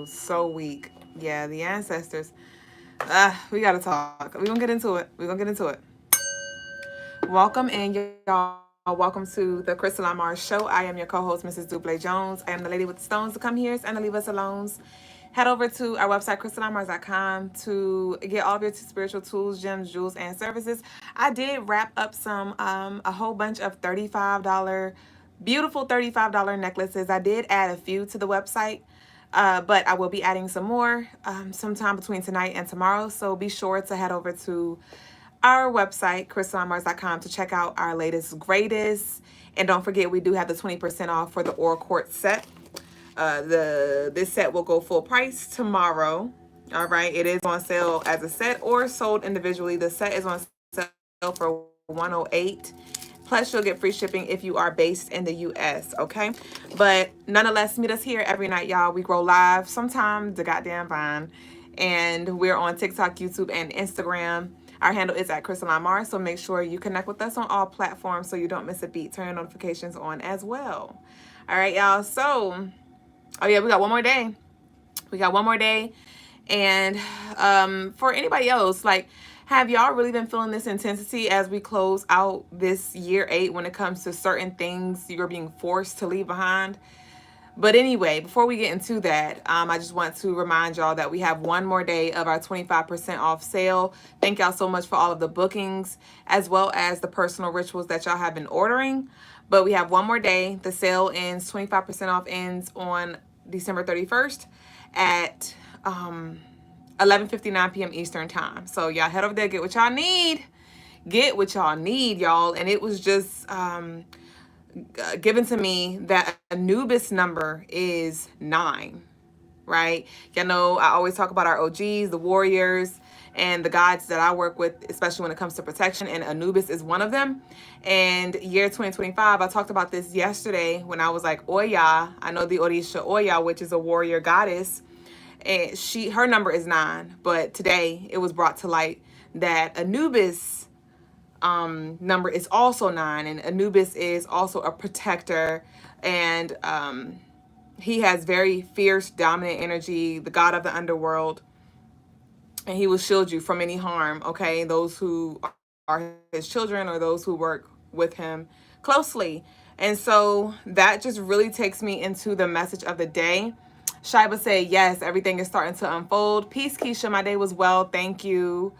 so weak. Yeah, the ancestors. We gotta talk. We're gonna get into it. We're gonna get into it. Welcome in, y'all. Welcome to the Crystaline Mars Show. I am your co-host, Mrs. Duüblé Jones. I am the lady with the stones to come here and to leave us alone. Head over to our website, crystallinemars.com, to get all of your spiritual tools, gems, jewels, and services. I did wrap up a whole bunch of $35, beautiful $35 necklaces. I did add a few to the website. But I will be adding some more sometime between tonight and tomorrow. So be sure to head over to our website, crystallinemars.com, to check out our latest, greatest. And don't forget, we do have the 20% off for the Aura Quartz set. This set will go full price tomorrow. All right, it is on sale as a set or sold individually. The set is on sale for $108. Plus, you'll get free shipping if you are based in the U.S., okay? But nonetheless, meet us here every night, y'all. We grow live sometime the goddamn vine. And we're on TikTok, YouTube, and Instagram. Our handle is at Crystaline Mars, so make sure you connect with us on all platforms so you don't miss a beat. Turn your notifications on as well. All right, y'all. So, oh yeah, we got one more day. We got one more day. And for anybody else, like, have y'all really been feeling this intensity as we close out this year 8 when it comes to certain things you're being forced to leave behind? But anyway, before we get into that, I just want to remind y'all that we have one more day of our 25% off sale. Thank y'all so much for all of the bookings, as well as the personal rituals that y'all have been ordering. But we have one more day. The sale ends, 25% off ends on December 31st at 11:59 p.m. Eastern time. So y'all head over there, get what y'all need. Get what y'all need, y'all. And it was just given to me that Anubis number is 9, right? Y'all know I always talk about our OGs, the warriors, and the gods that I work with, especially when it comes to protection, and Anubis is one of them. And year 2025, I talked about this yesterday when I was like, Oya, I know the Orisha Oya, which is a warrior goddess, and her number is 9. But today it was brought to light that Anubis number is also 9, and Anubis is also a protector, and he has very fierce, dominant energy, the god of the underworld, and he will shield you from any harm, okay? Those who are his children or those who work with him closely. And so that just really takes me into the message of the day. Shaiba said, yes, everything is starting to unfold. Peace, Keisha. My day was well. Thank you.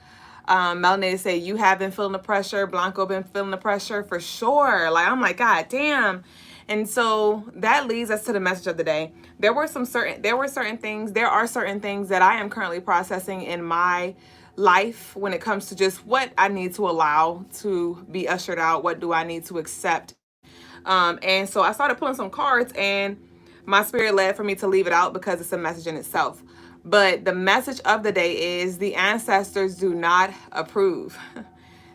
Melanated said, you have been feeling the pressure. Blanco been feeling the pressure for sure. Like, I'm like, God damn. And so that leads us to the message of the day. There are certain things that I am currently processing in my life when it comes to just what I need to allow to be ushered out. What do I need to accept? And so I started pulling some cards, and my spirit led for me to leave it out because it's a message in itself. But the message of the day is the ancestors do not approve.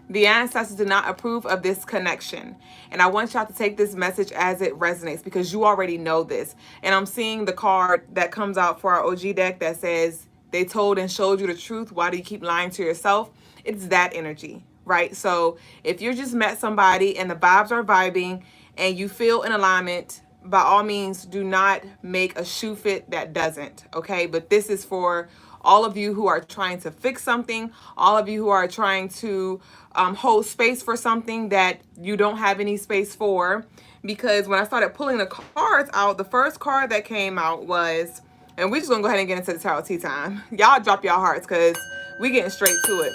The ancestors do not approve of this connection. And I want y'all to take this message as it resonates, because you already know this. And I'm seeing the card that comes out for our OG deck that says, they told and showed you the truth. Why do you keep lying to yourself? It's that energy, right? So if you just met somebody and the vibes are vibing and you feel in alignment, by all means, do not make a shoe fit that doesn't, okay? But this is for all of you who are trying to fix something, all of you who are trying to hold space for something that you don't have any space for. Because when I started pulling the cards out, the first card that came out was, and we're just gonna go ahead and get into the tarot tea time. Y'all drop y'all hearts, because we getting straight to it.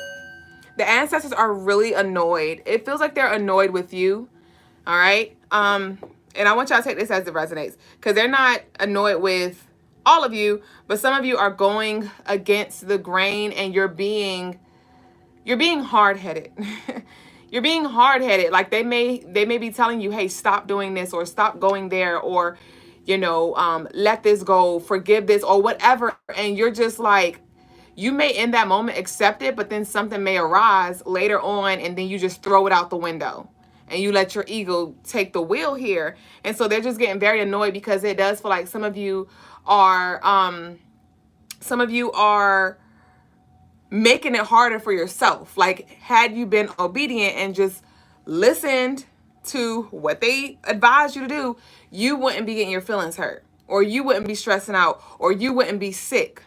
The ancestors are really annoyed. It feels like they're annoyed with you, all right? And I want y'all to take this as it resonates, because they're not annoyed with all of you, but some of you are going against the grain, and you're being hard-headed. You're being hard-headed. Like they may be telling you, hey, stop doing this, or stop going there, or let this go, forgive this, or whatever. And you're just like, you may in that moment accept it, but then something may arise later on, and then you just throw it out the window. And you let your ego take the wheel here. And so they're just getting very annoyed, because it does feel like some of you are making it harder for yourself. Like, had you been obedient and just listened to what they advised you to do, you wouldn't be getting your feelings hurt, or you wouldn't be stressing out, or you wouldn't be sick,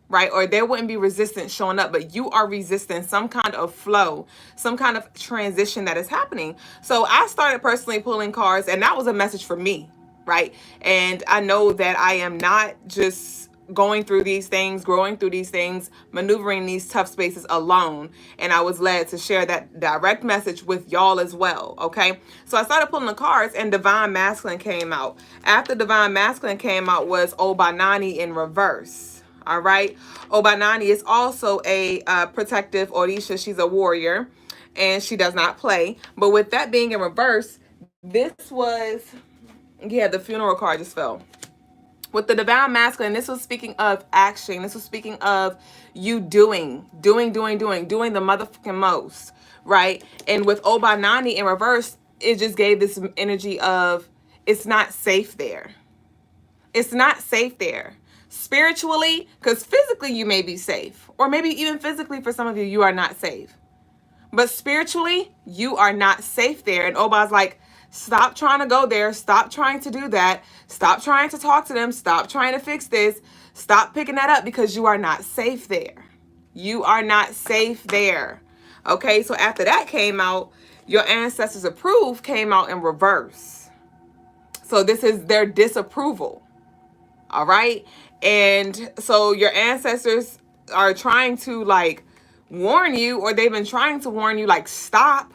right? Or there wouldn't be resistance showing up, but you are resisting some kind of flow, some kind of transition that is happening. So I started personally pulling cards, and that was a message for me, right? And I know that I am not just going through these things, growing through these things, maneuvering these tough spaces alone. And I was led to share that direct message with y'all as well. Okay. So I started pulling the cards, and Divine Masculine came out. After Divine Masculine came out was Obanani in reverse. All right. Obanani is also a protective Orisha. She's a warrior, and she does not play. But with that being in reverse, this was, yeah, the funeral card just fell. With the Divine Masculine, this was speaking of action. This was speaking of you doing the motherfucking most, right? And with Obanani in reverse, it just gave this energy of it's not safe there. It's not safe there. Spiritually, because physically you may be safe. Or maybe even physically for some of you, you are not safe. But spiritually, you are not safe there. And Oba's like, stop trying to go there. Stop trying to do that. Stop trying to talk to them. Stop trying to fix this. Stop picking that up because you are not safe there. You are not safe there. Okay, so after that came out, your ancestors approve came out in reverse. So this is their disapproval. All right. And so your ancestors are trying to like warn you, or they've been trying to warn you, like, stop.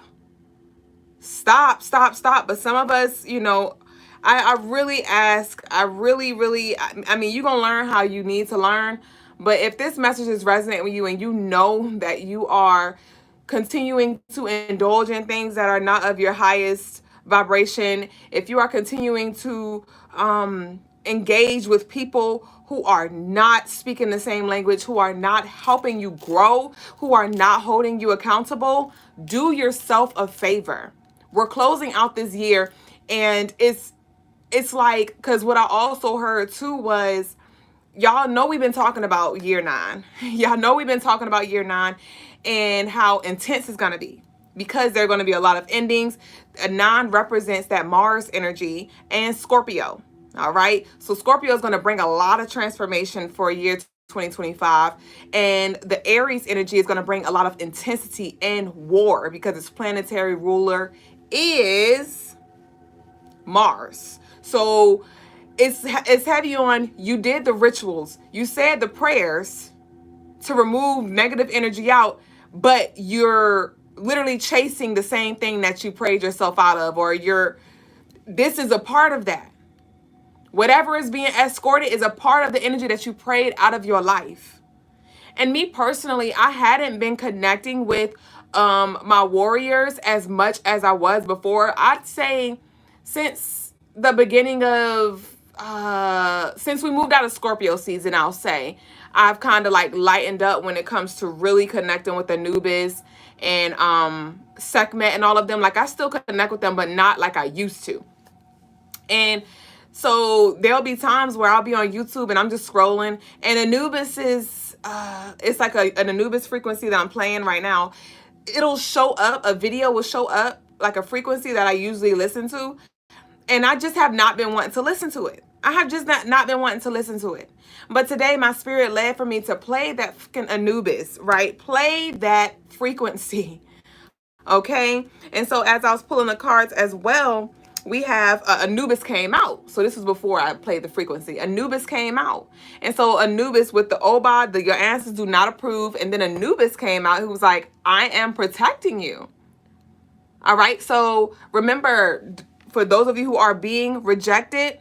But some of us, you know, I really ask, I mean, you're going to learn how you need to learn. But if this message is resonating with you and you know that you are continuing to indulge in things that are not of your highest vibration, if you are continuing to engage with people who are not speaking the same language, who are not helping you grow, who are not holding you accountable, do yourself a favor. We're closing out this year, and it's like, because what I also heard too was, y'all know we've been talking about year 9. Y'all know we've been talking about year 9 and how intense it's going to be, because there are going to be a lot of endings. A 9 represents that Mars energy and Scorpio. All right. So Scorpio is going to bring a lot of transformation for year 2025. And the Aries energy is going to bring a lot of intensity and war, because its planetary ruler is Mars. So it's heavy on, you did the rituals, you said the prayers to remove negative energy out, but you're literally chasing the same thing that you prayed yourself out of, or this is a part of that. Whatever is being escorted is a part of the energy that you prayed out of your life. And me personally, I hadn't been connecting with my warriors as much as I was before. I'd say since the beginning of, since we moved out of Scorpio season, I'll say, I've kind of like lightened up when it comes to really connecting with Anubis and Sekhmet and all of them. Like, I still connect with them, but not like I used to. And so there'll be times where I'll be on YouTube and I'm just scrolling, and Anubis is, it's like an Anubis frequency that I'm playing right now. It'll show up, a video will show up, like a frequency that I usually listen to, and I just have not been wanting to listen to it. I have just not been wanting to listen to it. But today my spirit led for me to play that fucking Anubis, right? Play that frequency. Okay? And so as I was pulling the cards as well, we have Anubis came out. So this was before I played the frequency. Anubis came out. And so Anubis with the Oba, your ancestors do not approve. And then Anubis came out who was like, I am protecting you. All right. So remember, for those of you who are being rejected,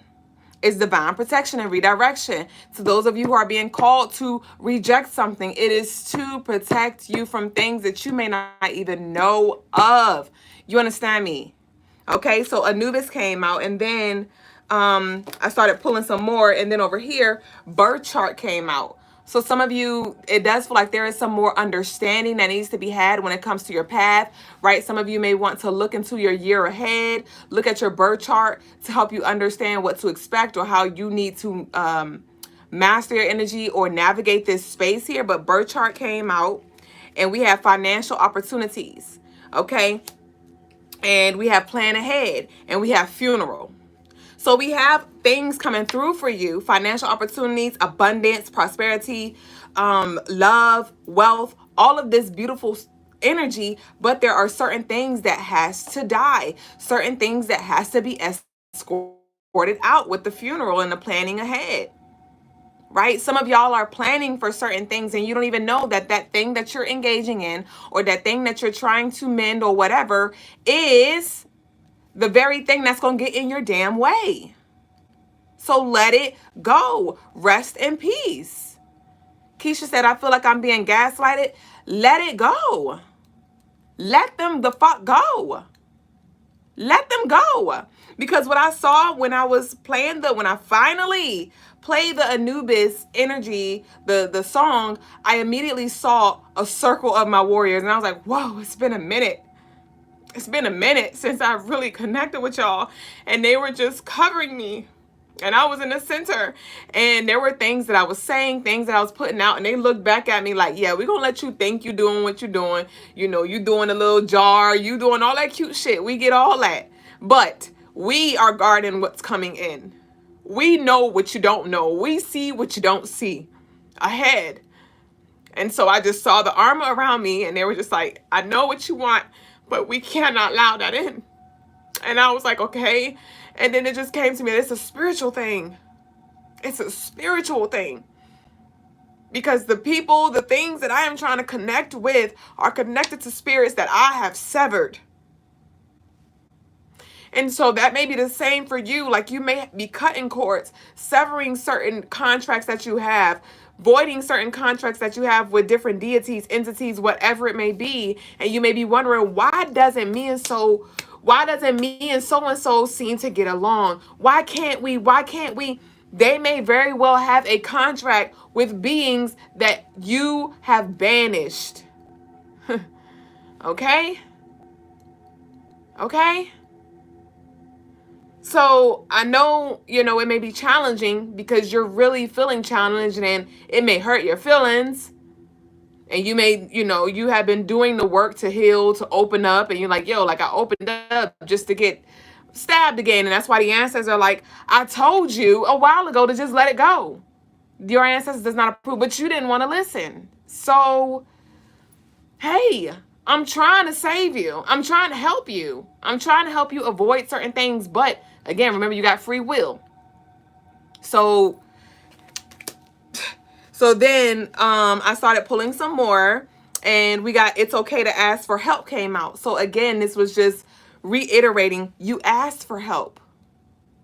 it's divine protection and redirection. To those of you who are being called to reject something, it is to protect you from things that you may not even know of. You understand me? Okay, so Anubis came out, and then I started pulling some more, and then over here, birth chart came out. So some of you, it does feel like there is some more understanding that needs to be had when it comes to your path, right? Some of you may want to look into your year ahead, look at your birth chart to help you understand what to expect or how you need to master your energy or navigate this space here. But birth chart came out, and we have financial opportunities, okay? And we have plan ahead, and we have funeral. So we have things coming through for you, financial opportunities, abundance, prosperity, love, wealth, all of this beautiful energy, but there are certain things that has to die, certain things that has to be escorted out with the funeral and the planning ahead. Right? Some of y'all are planning for certain things and you don't even know that that thing that you're engaging in or that thing that you're trying to mend or whatever is the very thing that's going to get in your damn way. So let it go. Rest in peace. Keisha said, I feel like I'm being gaslighted. Let it go. Let them the fuck go. Let them go. Because what I saw when I was playing when I finally played the Anubis energy, the song, I immediately saw a circle of my warriors. And I was like, whoa, it's been a minute. It's been a minute since I really connected with y'all. And they were just covering me. And I was in the center. And there were things that I was saying, things that I was putting out. And they looked back at me like, yeah, we're going to let you think you're doing what you're doing. You know, you doing a little jar. You doing all that cute shit. We get all that. But we are guarding what's coming in. We know what you don't know. We see what you don't see ahead. And so I just saw the armor around me. And they were just like, I know what you want, but we cannot allow that in. And I was like, okay. And then it just came to me. It's a spiritual thing. It's a spiritual thing. Because the people, the things that I am trying to connect with are connected to spirits that I have severed. And so that may be the same for you. Like you may be cutting cords, severing certain contracts that you have, voiding certain contracts that you have with different deities, entities, whatever it may be. And you may be wondering, why doesn't me and so and so seem to get along? Why can't we? They may very well have a contract with beings that you have banished. Okay? Okay? So I know, it may be challenging because you're really feeling challenged and it may hurt your feelings. And you may, you have been doing the work to heal, to open up. And you're like, yo, like I opened up just to get stabbed again. And that's why the ancestors are like, I told you a while ago to just let it go. Your ancestors does not approve, but you didn't want to listen. So, hey, I'm trying to save you. I'm trying to help you. I'm trying to help you avoid certain things. But again, remember, you got free will. So then I started pulling some more and we got It's Okay to Ask for Help came out. So again, this was just reiterating, you asked for help.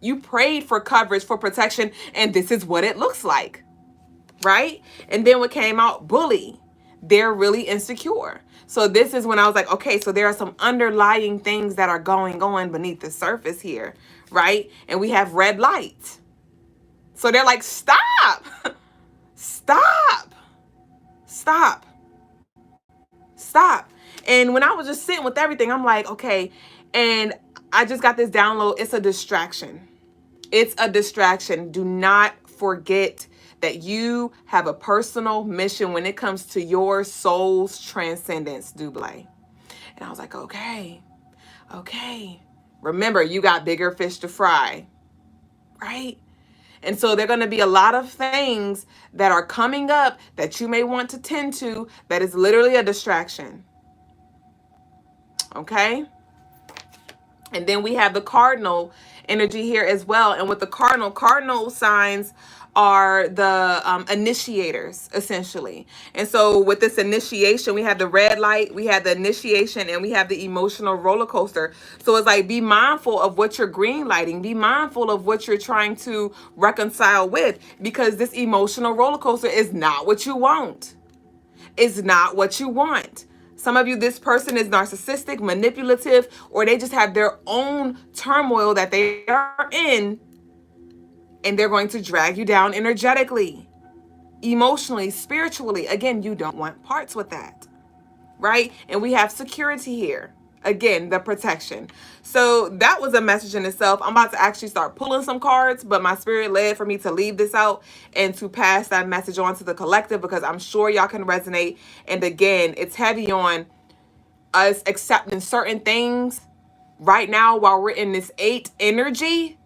You prayed for coverage, for protection, and this is what it looks like, right? And then what came out, bully. They're really insecure. So this is when I was like, okay, so there are some underlying things that are going on beneath the surface here, right? And we have red light. So they're like, stop. Stop. Stop. Stop. And when I was just sitting with everything, I'm like, okay. And I just got this download. It's a distraction. It's a distraction. Do not forget that you have a personal mission when it comes to your soul's transcendence, Duüblé. And I was like, okay. Remember, you got bigger fish to fry, right? And so there are going to be a lot of things that are coming up that you may want to tend to that is literally a distraction. Okay? And then we have the cardinal energy here as well. And with the cardinal signs are the initiators, essentially. And so with this initiation, we have the red light, we have the initiation, and we have the emotional roller coaster. So it's like, be mindful of what you're green lighting. Be mindful of what you're trying to reconcile with, because this emotional roller coaster is not what you want. It's not what you want. Some of you, this person is narcissistic, manipulative, or they just have their own turmoil that they are in, and they're going to drag you down energetically, emotionally, spiritually. Again, you don't want parts with that, right? And we have security here. Again, the protection. So that was a message in itself. I'm about to actually start pulling some cards, but my spirit led for me to leave this out and to pass that message on to the collective, because I'm sure y'all can resonate. And again, it's heavy on us accepting certain things right now while we're in this 8 energy,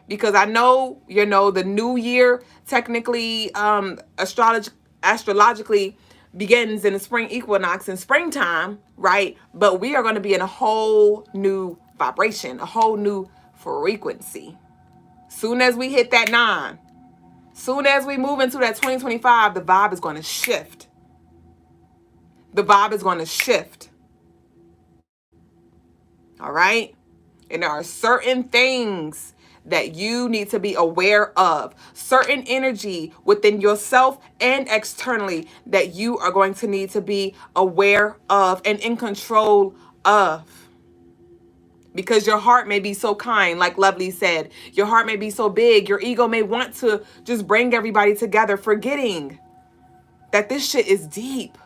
because I know, you know, the new year technically, astrologically begins in the spring equinox in springtime, right? But we are going to be in a whole new vibration, a whole new frequency. Soon as we hit that 9, soon as we move into that 2025, the vibe is going to shift. The vibe is going to shift. All right? And there are certain things that you need to be aware of, certain energy within yourself and externally that you are going to need to be aware of and in control of. Because your heart may be so kind, like Lovely said. Your heart may be so big. Your ego may want to just bring everybody together, forgetting that this shit is deep.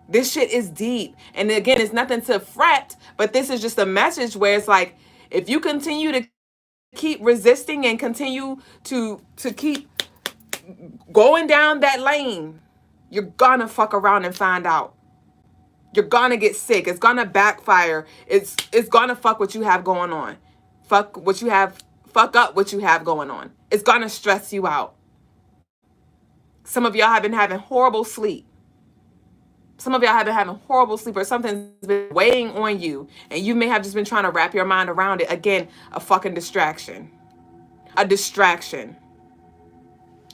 This shit is deep. And again, it's nothing to fret, but this is just a message where it's like, if you continue to keep resisting and continue to keep going down that lane, you're gonna fuck around and find out. You're gonna get sick. It's gonna backfire. It's gonna fuck what you have going on. Fuck up what you have going on. It's gonna stress you out. Some of y'all have been having horrible sleep. Some of y'all have been having horrible sleep, or something's been weighing on you, and you may have just been trying to wrap your mind around it. Again, a fucking distraction. A distraction.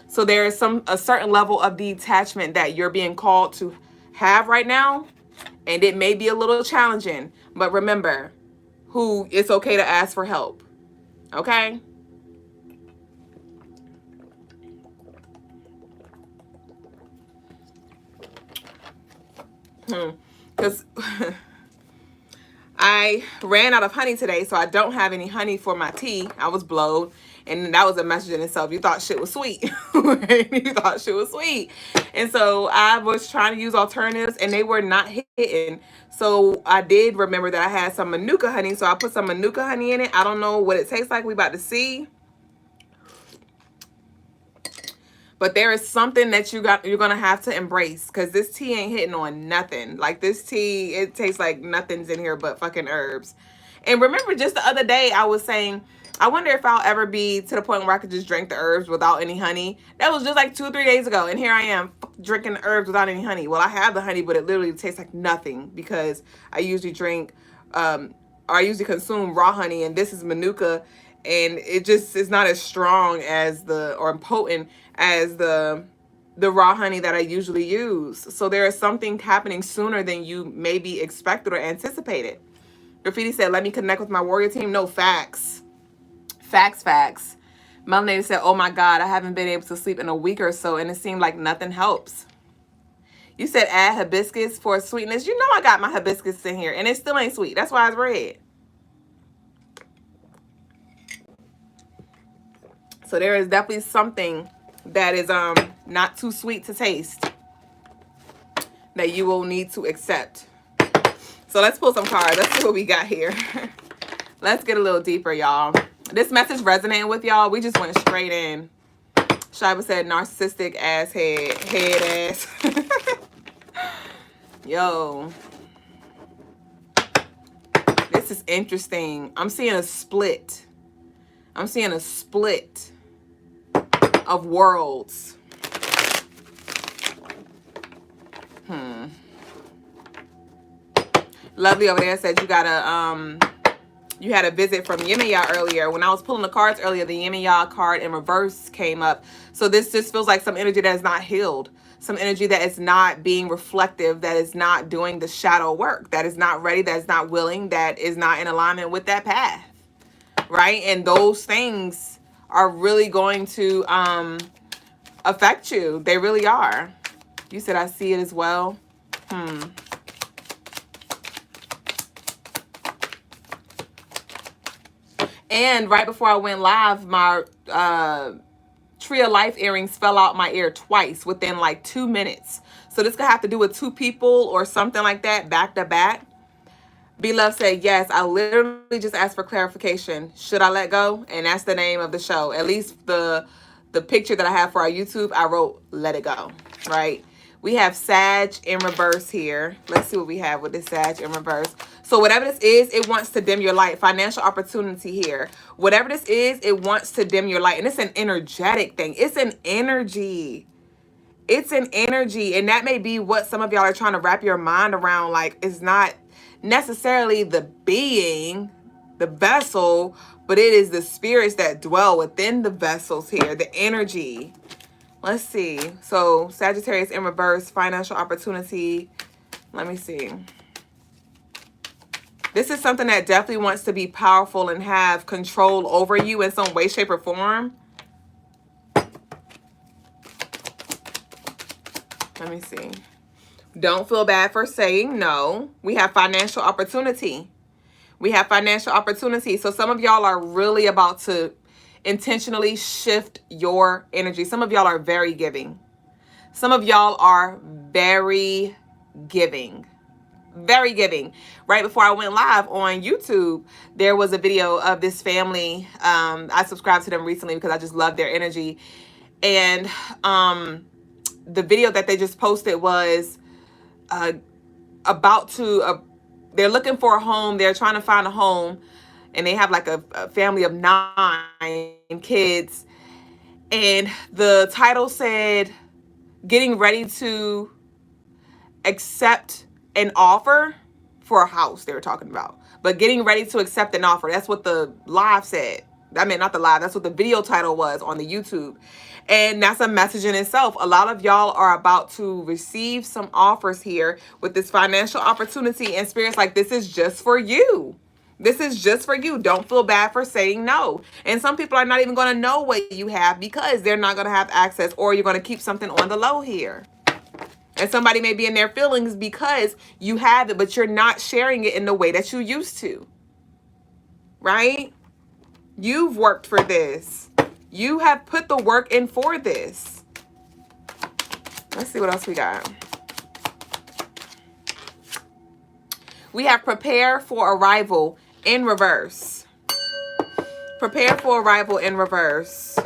So there is a certain level of detachment that you're being called to have right now, and it may be a little challenging, but remember, it's okay to ask for help. Okay? Because I ran out of honey today, so I don't have any honey for my tea. I was blowed, and that was a message in itself. You thought shit was sweet. You thought shit was sweet. And so I was trying to use alternatives, and they were not hitting. So I did remember that I had some Manuka honey, so I put some Manuka honey in it. I don't know what it tastes like. We about to see. But there is something that you're going to have to embrace, because this tea ain't hitting on nothing. Like, this tea, it tastes like nothing's in here but fucking herbs. And remember, just the other day, I was saying, I wonder if I'll ever be to the point where I could just drink the herbs without any honey. That was just like 2 or 3 days ago. And here I am drinking the herbs without any honey. Well, I have the honey, but it literally tastes like nothing, because I usually drink, or I usually consume raw honey. And this is Manuka. And it just is not as strong as or potent as the raw honey that I usually use. So there is something happening sooner than you maybe expected or anticipated. Graffiti said, let me connect with my warrior team. No, facts. Facts. Melanated said, oh my God, I haven't been able to sleep in a week or so, and it seemed like nothing helps. You said add hibiscus for sweetness. You know I got my hibiscus in here, and it still ain't sweet. That's why it's red. So there is definitely something that is not too sweet to taste that you will need to accept. So let's pull some cards. Let's see what we got here. Let's get a little deeper, y'all. This message resonating with y'all. We just went straight in. Shiva said narcissistic ass head ass. Yo. This is interesting. I'm seeing a split. I'm seeing a split of worlds. Lovely over there said you got you had a visit from Yemaya earlier. When I was pulling the cards earlier, the Yemaya card in reverse came up. So this just feels like some energy that is not healed. Some energy that is not being reflective, that is not doing the shadow work, that is not ready, that is not willing, that is not in alignment with that path. Right? And those things are really going to affect you. They really are. You said I see it as well. And right before I went live, my Tree of Life earrings fell out my ear twice within like 2 minutes. So this could have to do with 2 people or something like that, back to back. B-Love said, yes, I literally just asked for clarification. Should I let go? And that's the name of the show. At least the picture that I have for our YouTube, I wrote, let it go, right? We have Sag in reverse here. Let's see what we have with this Sag in reverse. So whatever this is, it wants to dim your light. Financial opportunity here. Whatever this is, it wants to dim your light. And it's an energetic thing. It's an energy. It's an energy. And that may be what some of y'all are trying to wrap your mind around. Like, it's not necessarily the being, the vessel, but it is the spirits that dwell within the vessels here, the energy. Let's see. So Sagittarius in reverse, financial opportunity. Let me see. This is something that definitely wants to be powerful and have control over you in some way, shape, or form. Let me see. Don't feel bad for saying no. We have financial opportunity. We have financial opportunity. So some of y'all are really about to intentionally shift your energy. Some of y'all are very giving. Some of y'all are very giving. Very giving. Right before I went live on YouTube, there was a video of this family. I subscribed to them recently because I just love their energy. And the video that they just posted was they're looking for a home. They're trying to find a home. And they have like a family of 9 kids. And the title said, getting ready to accept an offer for a house they were talking about. But getting ready to accept an offer. That's what the live said. I mean, not the live. That's what the video title was on the YouTube. And that's a message in itself. A lot of y'all are about to receive some offers here with this financial opportunity. And Spirit's like, this is just for you. This is just for you. Don't feel bad for saying no. And some people are not even going to know what you have because they're not going to have access, or you're going to keep something on the low here. And somebody may be in their feelings because you have it, but you're not sharing it in the way that you used to. Right? You've worked for this. You have put the work in for this. Let's see what else we got. We have prepare for arrival in reverse. Prepare for arrival in reverse.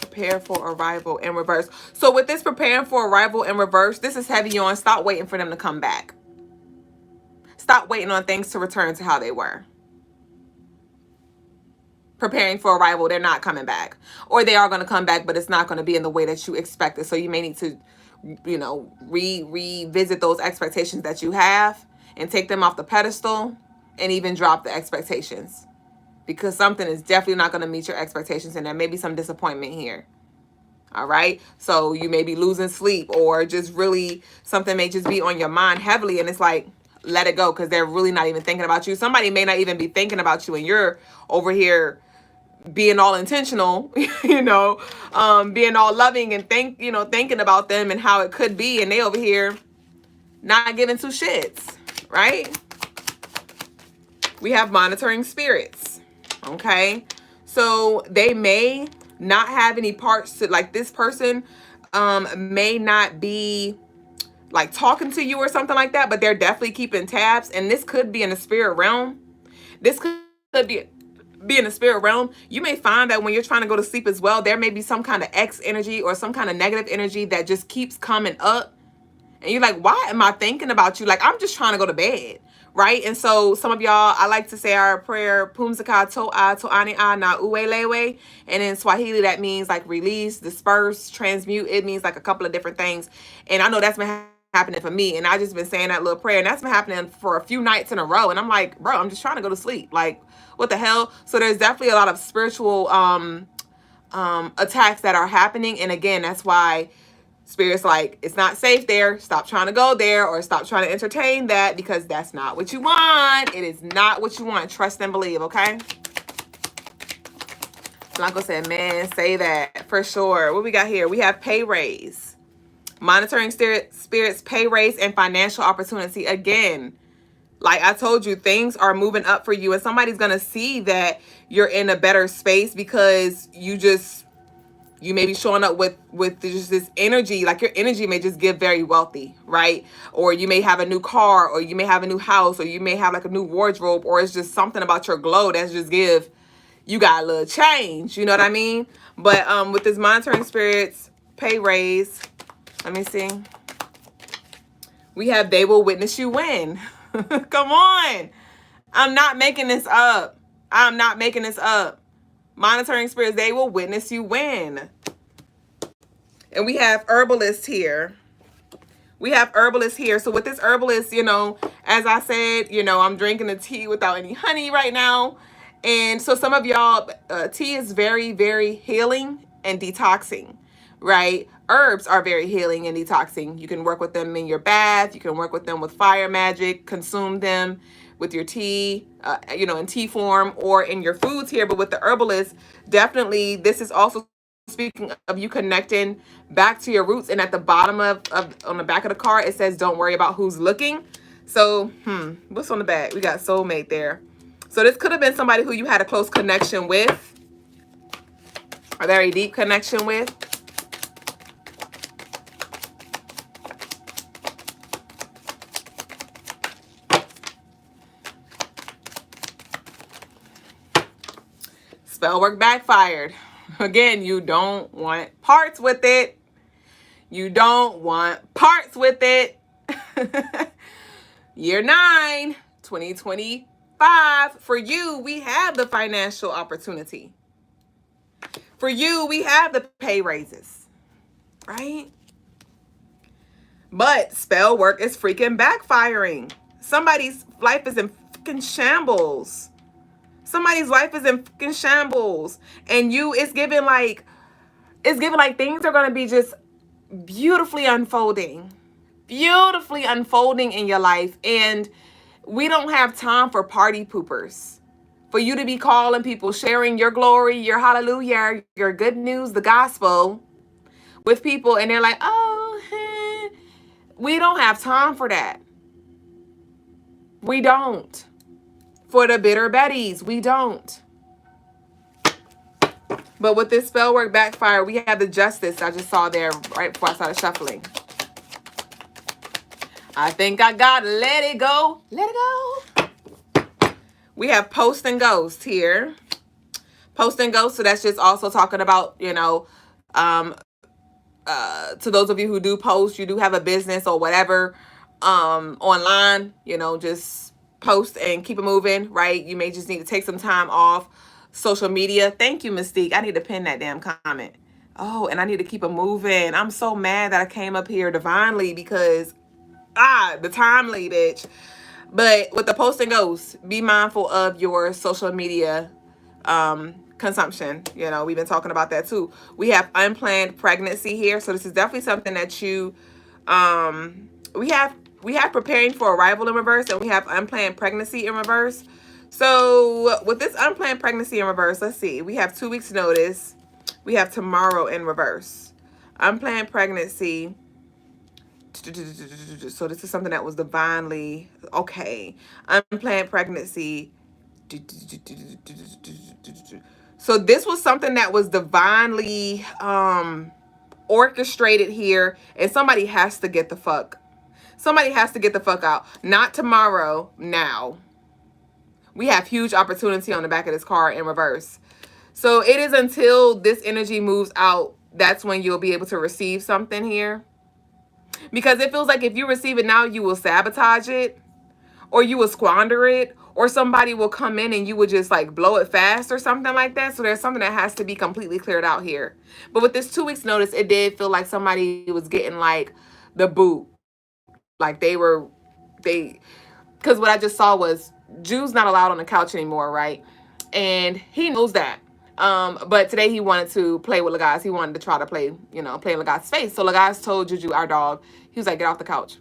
Prepare for arrival in reverse. So with this preparing for arrival in reverse, this is heavy on stop waiting for them to come back. Stop waiting on things to return to how they were. Preparing for arrival, they're not coming back. Or they are going to come back, but it's not going to be in the way that you expected. So you may need to, you know, revisit those expectations that you have and take them off the pedestal and even drop the expectations. Because something is definitely not going to meet your expectations, and there may be some disappointment here. All right. So you may be losing sleep, or just really something may just be on your mind heavily. And it's like, let it go, because they're really not even thinking about you. Somebody may not even be thinking about you, and you're over here being all intentional, you know, being all loving and thinking about them and how it could be. And they over here not giving 2 shits. Right. We have monitoring spirits. Okay. So they may not have any parts to, like, this person may not be like talking to you or something like that, but they're definitely keeping tabs. And this could be in the spirit realm. This could be in the spirit realm. You may find that when you're trying to go to sleep as well, there may be some kind of X energy or some kind of negative energy that just keeps coming up. And you're like, why am I thinking about you? Like, I'm just trying to go to bed. Right? And so some of y'all, I like to say our prayer, Pumzaka to'a to'ani na uwelewe. And in Swahili, that means like release, disperse, transmute. It means like a couple of different things. And I know that's been happening for me. And I just been saying that little prayer. And that's been happening for a few nights in a row. And I'm like, bro, I'm just trying to go to sleep. Like, what the hell? So there's definitely a lot of spiritual attacks that are happening. And again, that's why Spirit's like, it's not safe there. Stop trying to go there, or stop trying to entertain that, because that's not what you want. It is not what you want. Trust and believe, okay? Blanco said, man, say that for sure. What we got here? We have pay raise. Monitoring spirits, pay raise, and financial opportunity. Again, like I told you, things are moving up for you, and somebody's going to see that you're in a better space because you may be showing up with just this energy. Like, your energy may just give very wealthy, right? Or you may have a new car, or you may have a new house, or you may have like a new wardrobe, or it's just something about your glow that's just give you got a little change. You know what I mean? But with this monitoring spirits, pay raise, let me see. We have they will witness you win. Come on. I'm not making this up. I'm not making this up. Monitoring spirits, they will witness you win. And we have herbalist here. We have herbalist here. So with this herbalist, you know, as I said, you know, I'm drinking the tea without any honey right now. And so some of y'all, tea is very, very healing and detoxing, right? Herbs are very healing and detoxing. You can work with them in your bath. You can work with them with fire magic, consume them with your tea, you know, in tea form or in your foods here. But with the herbalist, definitely this is also speaking of you connecting back to your roots. And at the bottom of on the back of the card, it says, don't worry about who's looking. So, what's on the back? We got soulmate there. So this could have been somebody who you had a close connection with, a very deep connection with. Spell work backfired. Again, you don't want parts with it. You don't want parts with it. Year 9, 2025. For you, we have the financial opportunity. For you, we have the pay raises, right? But spell work is freaking backfiring. Somebody's life is in freaking shambles. Somebody's life is in freaking shambles. And it's giving like things are going to be just beautifully unfolding in your life. And we don't have time for party poopers, for you to be calling people, sharing your glory, your hallelujah, your good news, the gospel with people. And they're like, oh, we don't have time for that. We don't. For the bitter betties, we don't. But with this spell work backfire, we have the justice I just saw there right before I started shuffling. I think I gotta let it go. Let it go. We have post and ghost here. Post and ghost. So that's just also talking about, you know, to those of you who do post, you do have a business or whatever online, you know, just post and keep it moving, right? You may just need to take some time off social media. Thank you, Mystique. I need to pin that damn comment. Oh, and I need to keep it moving. I'm so mad that I came up here divinely because, the timely bitch. But with the post and ghost, be mindful of your social media consumption. You know, we've been talking about that too. We have unplanned pregnancy here. So this is definitely something that you, we have preparing for arrival in reverse, and we have unplanned pregnancy in reverse. So with this unplanned pregnancy in reverse, let's see. We have 2 weeks notice. We have tomorrow in reverse. Unplanned pregnancy. So this is something that was divinely, okay. Unplanned pregnancy. So this was something that was divinely orchestrated here, and somebody has to get the fuck. Somebody has to get the fuck out. Not tomorrow, now. We have huge opportunity on the back of this card in reverse. So it is until this energy moves out, that's when you'll be able to receive something here. Because it feels like if you receive it now, you will sabotage it, or you will squander it, or somebody will come in and you will just like blow it fast or something like that. So there's something that has to be completely cleared out here. But with this 2 weeks notice, it did feel like somebody was getting like the boot. Like because what I just saw was Jew's not allowed on the couch anymore, right? And he knows that. But today he wanted to play with Logas. He wanted to try to play in Logas' face. So Logas told Juju, our dog, he was like, get off the couch.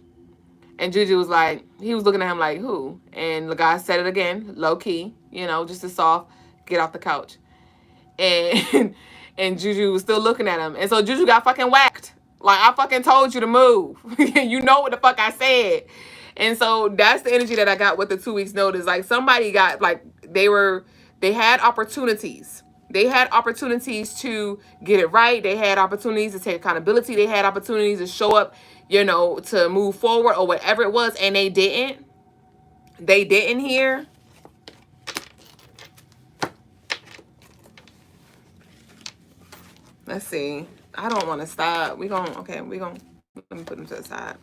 And Juju was like, he was looking at him like, who? And Logas said it again, low key, just a soft, get off the couch. And and Juju was still looking at him. And so Juju got fucking whacked. Like, I fucking told you to move. You know what the fuck I said. And so that's the energy that I got with the 2 weeks notice. Like, somebody got, like, they had opportunities. They had opportunities to get it right. They had opportunities to take accountability. They had opportunities to show up, to move forward or whatever it was. And they didn't. They didn't here. Let's see. I don't want to stop. Let me put them to the side.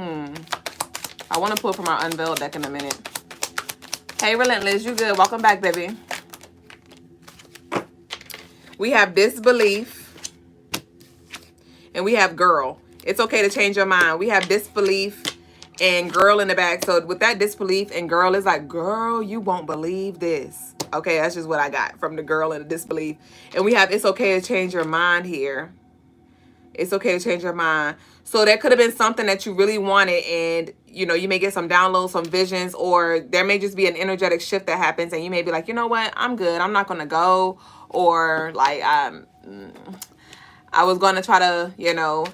I want to pull from our Unveiled deck in a minute. Hey, Relentless, you good? Welcome back, baby. We have Disbelief. And we have Girl. It's okay to change your mind. We have Disbelief and Girl in the back. So with that Disbelief and Girl, it's like, girl, you won't believe this. Okay, that's just what I got from the Girl and the Disbelief. And we have It's okay to change your mind here. It's okay to change your mind. So that could have been something that you really wanted, and you know, you may get some downloads, some visions, or there may just be an energetic shift that happens and you may be like, you know what, I'm good, I'm not gonna go. Or like I was gonna try to, you know,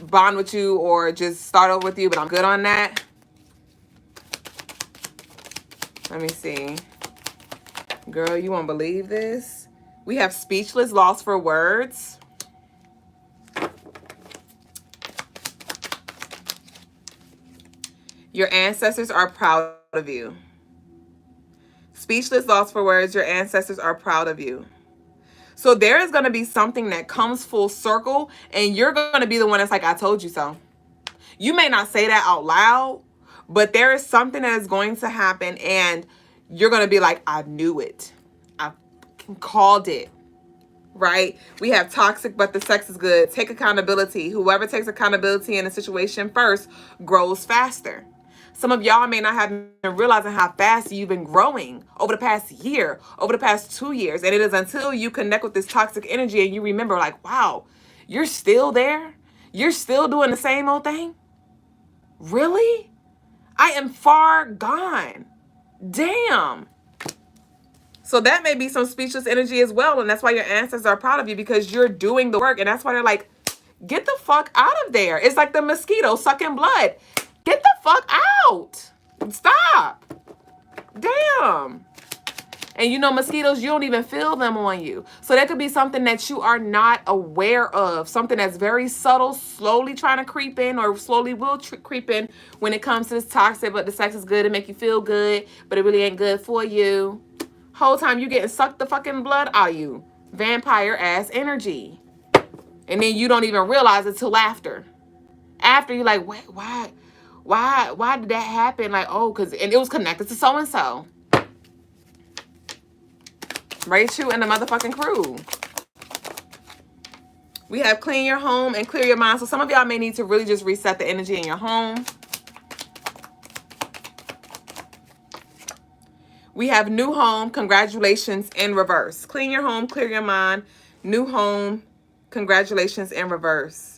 bond with you or just start over with you, but I'm good on that. Let me see. Girl, you won't believe this. We have Speechless, Lost for Words. Your ancestors are proud of you. Speechless, lost for words. Your ancestors are proud of you. So there is going to be something that comes full circle, and you're going to be the one that's like, I told you so. You may not say that out loud, but there is something that is going to happen, and you're going to be like, I knew it. I called it. Right? We have Toxic, but the sex is good. Take accountability. Whoever takes accountability in a situation first grows faster. Some of y'all may not have been realizing how fast you've been growing over the past year, over the past 2 years. And it is until you connect with this toxic energy and you remember like, wow, you're still there? You're still doing the same old thing? Really? I am far gone. Damn. So that may be some speechless energy as well. And that's why your ancestors are proud of you, because you're doing the work. And that's why they're like, get the fuck out of there. It's like the mosquito sucking blood. Get the fuck out. Stop. Damn. And you know, mosquitoes, you don't even feel them on you. So that could be something that you are not aware of. Something that's very subtle, slowly trying to creep in, or slowly will creep in when it comes to this toxic, but the sex is good to make you feel good, but it really ain't good for you. Whole time you getting sucked the fucking blood out of you. Vampire ass energy. And then you don't even realize it till after. After you're like, wait, why did that happen? Like, oh, and it was connected to so-and-so. Rachel and the motherfucking crew. We have Clean Your Home and Clear Your Mind. So some of y'all may need to really just reset the energy in your home. We have New Home, Congratulations in reverse. Clean your home, clear your mind. New Home, Congratulations in reverse.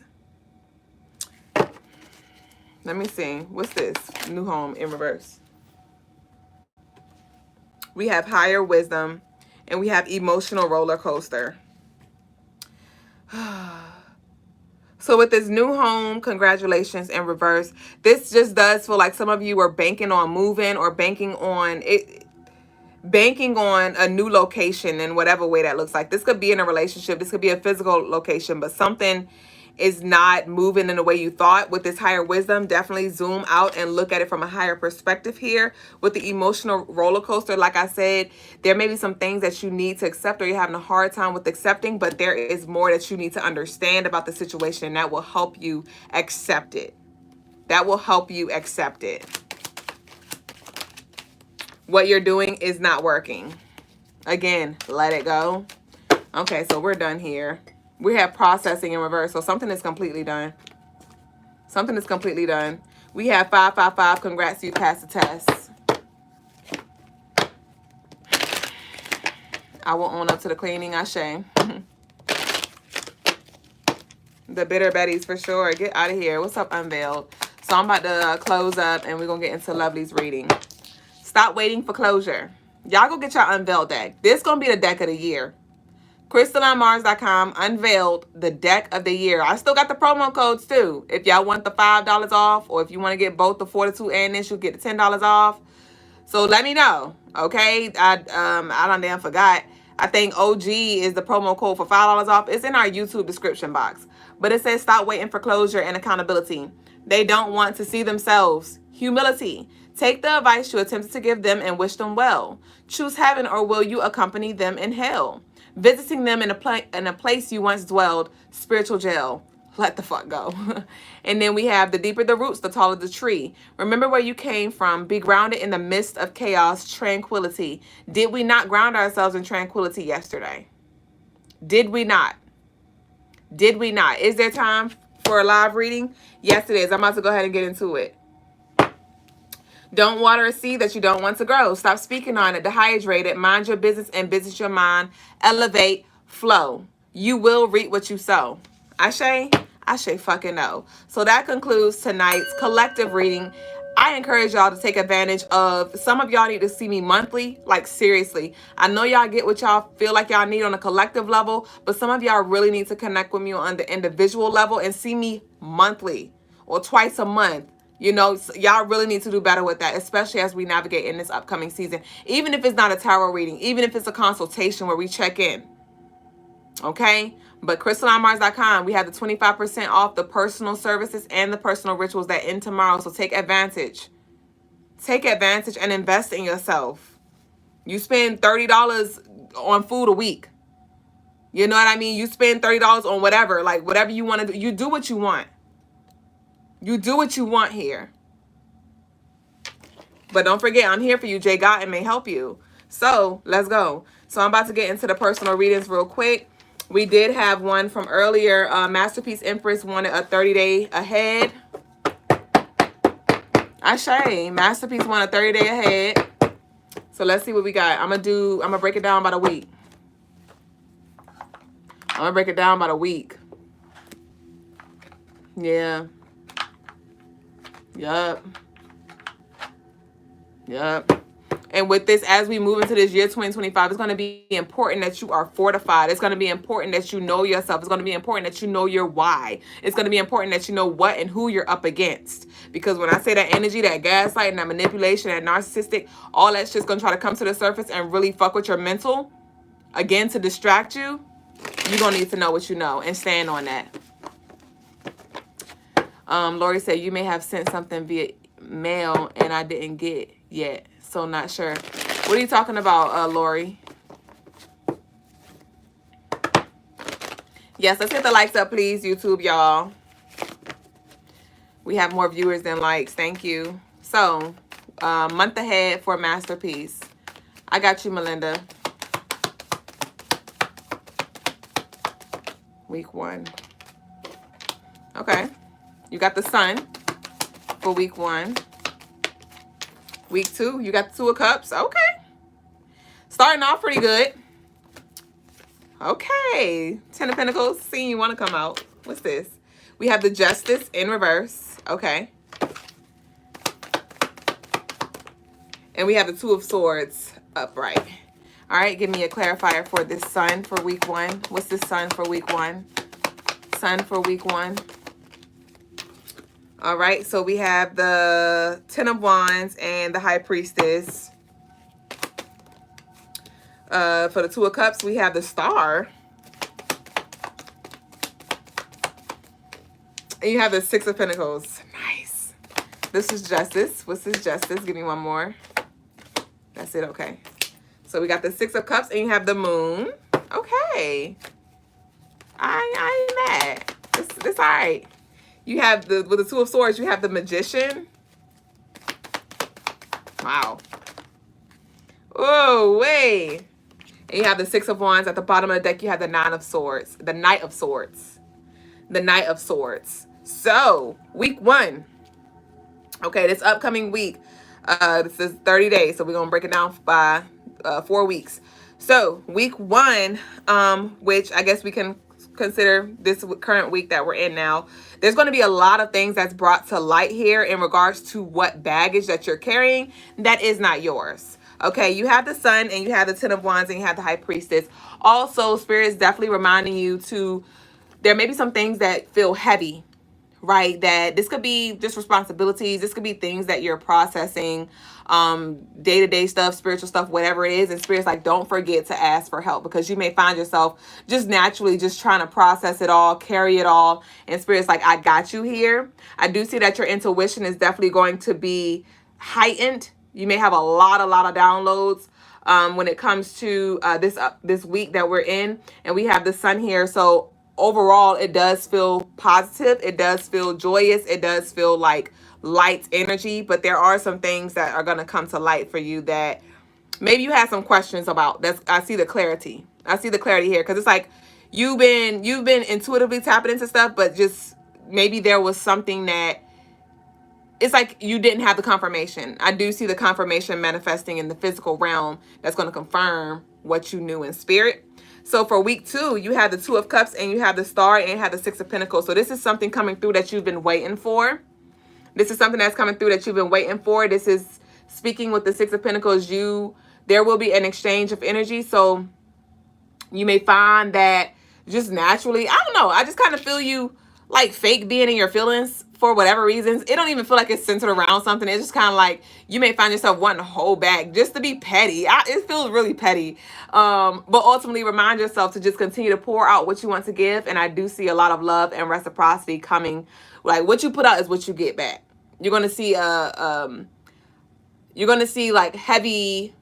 Let me see. What's this? New Home in reverse. We have Higher Wisdom, and we have Emotional Roller Coaster. So with this New Home, Congratulations in reverse, this just does feel like some of you are banking on moving or banking on a new location in whatever way that looks like. This could be in a relationship. This could be a physical location, but something is not moving in the way you thought. With this Higher Wisdom, definitely zoom out and look at it from a higher perspective here. With the Emotional Roller Coaster, like I said, there may be some things that you need to accept or you're having a hard time with accepting, but there is more that you need to understand about the situation that will help you accept it. That will help you accept it. What you're doing is not working. Again, let it go. Okay, so we're done here. We have Processing in reverse. So something is completely done. Something is completely done. We have 555. Congrats, you passed the test. I will own up to the cleaning. Ashe. The Bitter Betties for sure. Get out of here. What's up, Unveiled? So I'm about to close up and we're going to get into Lovely's reading. Stop waiting for closure. Y'all go get your Unveiled deck. This is going to be the deck of the year. CrystalineMars.com, Unveiled, the deck of the year. I still got the promo codes too. If y'all want the $5 off, or if you want to get both the 42 and this, you'll get the $10 off. So let me know, okay? I done damn forgot. I think OG is the promo code for $5 off. It's in our YouTube description box. But it says stop waiting for closure and accountability. They don't want to see themselves. Humility. Take the advice you attempted to give them and wish them well. Choose heaven, or will you accompany them in hell? Visiting them in a place you once dwelled, spiritual jail. let the fuck go. And then we have the deeper the roots, the taller the tree. Remember where you came from. Be grounded in the midst of chaos, tranquility. Did we not ground ourselves in tranquility yesterday? Did we not? Did we not? Is there time for a live reading? Yes, it is. I'm about to go ahead and get into it. Don't water a seed that you don't want to grow. Stop speaking on it. Dehydrate it. Mind your business and business your mind. Elevate. Flow. You will reap what you sow. Ashe? Ashe fucking no. So that concludes tonight's collective reading. I encourage y'all to take advantage of, some of y'all need to see me monthly, like seriously. I know y'all get what y'all feel like y'all need on a collective level, but some of y'all really need to connect with me on the individual level and see me monthly or twice a month. You know, y'all really need to do better with that, especially as we navigate in this upcoming season. Even if it's not a tarot reading, even if it's a consultation where we check in. Okay? But CrystallineMars.com, we have the 25% off the personal services and the personal rituals that end tomorrow. So take advantage. Take advantage and invest in yourself. You spend $30 on food a week. You know what I mean? You spend $30 on whatever, like whatever you want to do. You do what you want. You do what you want here. But don't forget, I'm here for you. Jay Gotten may help you. So let's go. So I'm about to get into the personal readings real quick. We did have one from earlier. Masterpiece Empress wanted a 30-day ahead. Ashe. Masterpiece wanted a 30-day ahead. So let's see what we got. I'm gonna break it down by the week. I'm gonna break it down by the week. Yeah. Yup. Yep. And with this, as we move into this year 2025, it's going to be important that you are fortified. It's going to be important that you know yourself. It's going to be important that you know your why. It's going to be important that you know what and who you're up against. Because when I say that energy, that gaslighting, that manipulation, that narcissistic, all that shit's going to try to come to the surface and really fuck with your mental, again, to distract you, you're going to need to know what you know and stand on that. Lori said, you may have sent something via mail and I didn't get yet, so not sure. What are you talking about, Lori? Yes, let's hit the likes up, please, YouTube, y'all. We have more viewers than likes. Thank you. So, month ahead for Masterpiece. I got you, Melinda. Week 1. Okay. You got the Sun for week 1. Week 2, you got the 2 of Cups. Okay. Starting off pretty good. Okay. 10 of Pentacles. Seeing you want to come out. What's this? We have the Justice in reverse. Okay. And we have the 2 of Swords upright. All right. Give me a clarifier for this Sun for week 1. What's the Sun for week 1? Sun for week 1. All right, so we have the 10 of Wands and the High Priestess. For the 2 of Cups, we have the Star. And you have the 6 of Pentacles. Nice. This is Justice. What's this Justice? Give me one more. That's it, okay. So we got the 6 of Cups and you have the Moon. Okay. I ain't mad. This all right. You have with the 2 of Swords, you have the Magician. Wow. Oh, wait. And you have the 6 of Wands. At the bottom of the deck, you have the 9 of Swords. The Knight of Swords. The Knight of Swords. So, week 1. Okay, this upcoming week. This is 30 days. So, we're going to break it down by 4 weeks. So, week 1, which I guess we can consider this current week that we're in now, there's going to be a lot of things that's brought to light here in regards to what baggage that you're carrying that is not yours. Okay, you have the Sun and you have the 10 of Wands and you have the High Priestess. Also, Spirit is definitely reminding you there may be some things that feel heavy, right? That this could be just responsibilities. This could be things that you're processing, day-to-day stuff, spiritual stuff, whatever it is. And Spirit's like, don't forget to ask for help, because you may find yourself just naturally just trying to process it all, carry it all. And Spirit's like, I got you here. I do see that your intuition is definitely going to be heightened. You may have a lot of downloads when it comes to this week that we're in. And we have the Sun here. So overall, it does feel positive. It does feel joyous. It does feel like light energy. But there are some things that are going to come to light for you that maybe you had some questions about. That's, I see the clarity. I see the clarity here, because it's like you've been intuitively tapping into stuff, but just maybe there was something that it's like you didn't have the confirmation. I do see the confirmation manifesting in the physical realm that's going to confirm what you knew in spirit. So for week 2, you have the Two of Cups and you have the Star and you have the Six of Pentacles. So this is something coming through that you've been waiting for. This is something that's coming through that you've been waiting for. This is speaking with the Six of Pentacles. There will be an exchange of energy. So you may find that just naturally, I don't know, I just kind of feel you like fake being in your feelings for whatever reasons. It don't even feel like it's centered around something. It's just kind of like you may find yourself wanting to hold back just to be petty. It feels really petty. But ultimately remind yourself to just continue to pour out what you want to give. And I do see a lot of love and reciprocity coming. Like what you put out is what you get back. You're going to see like heavy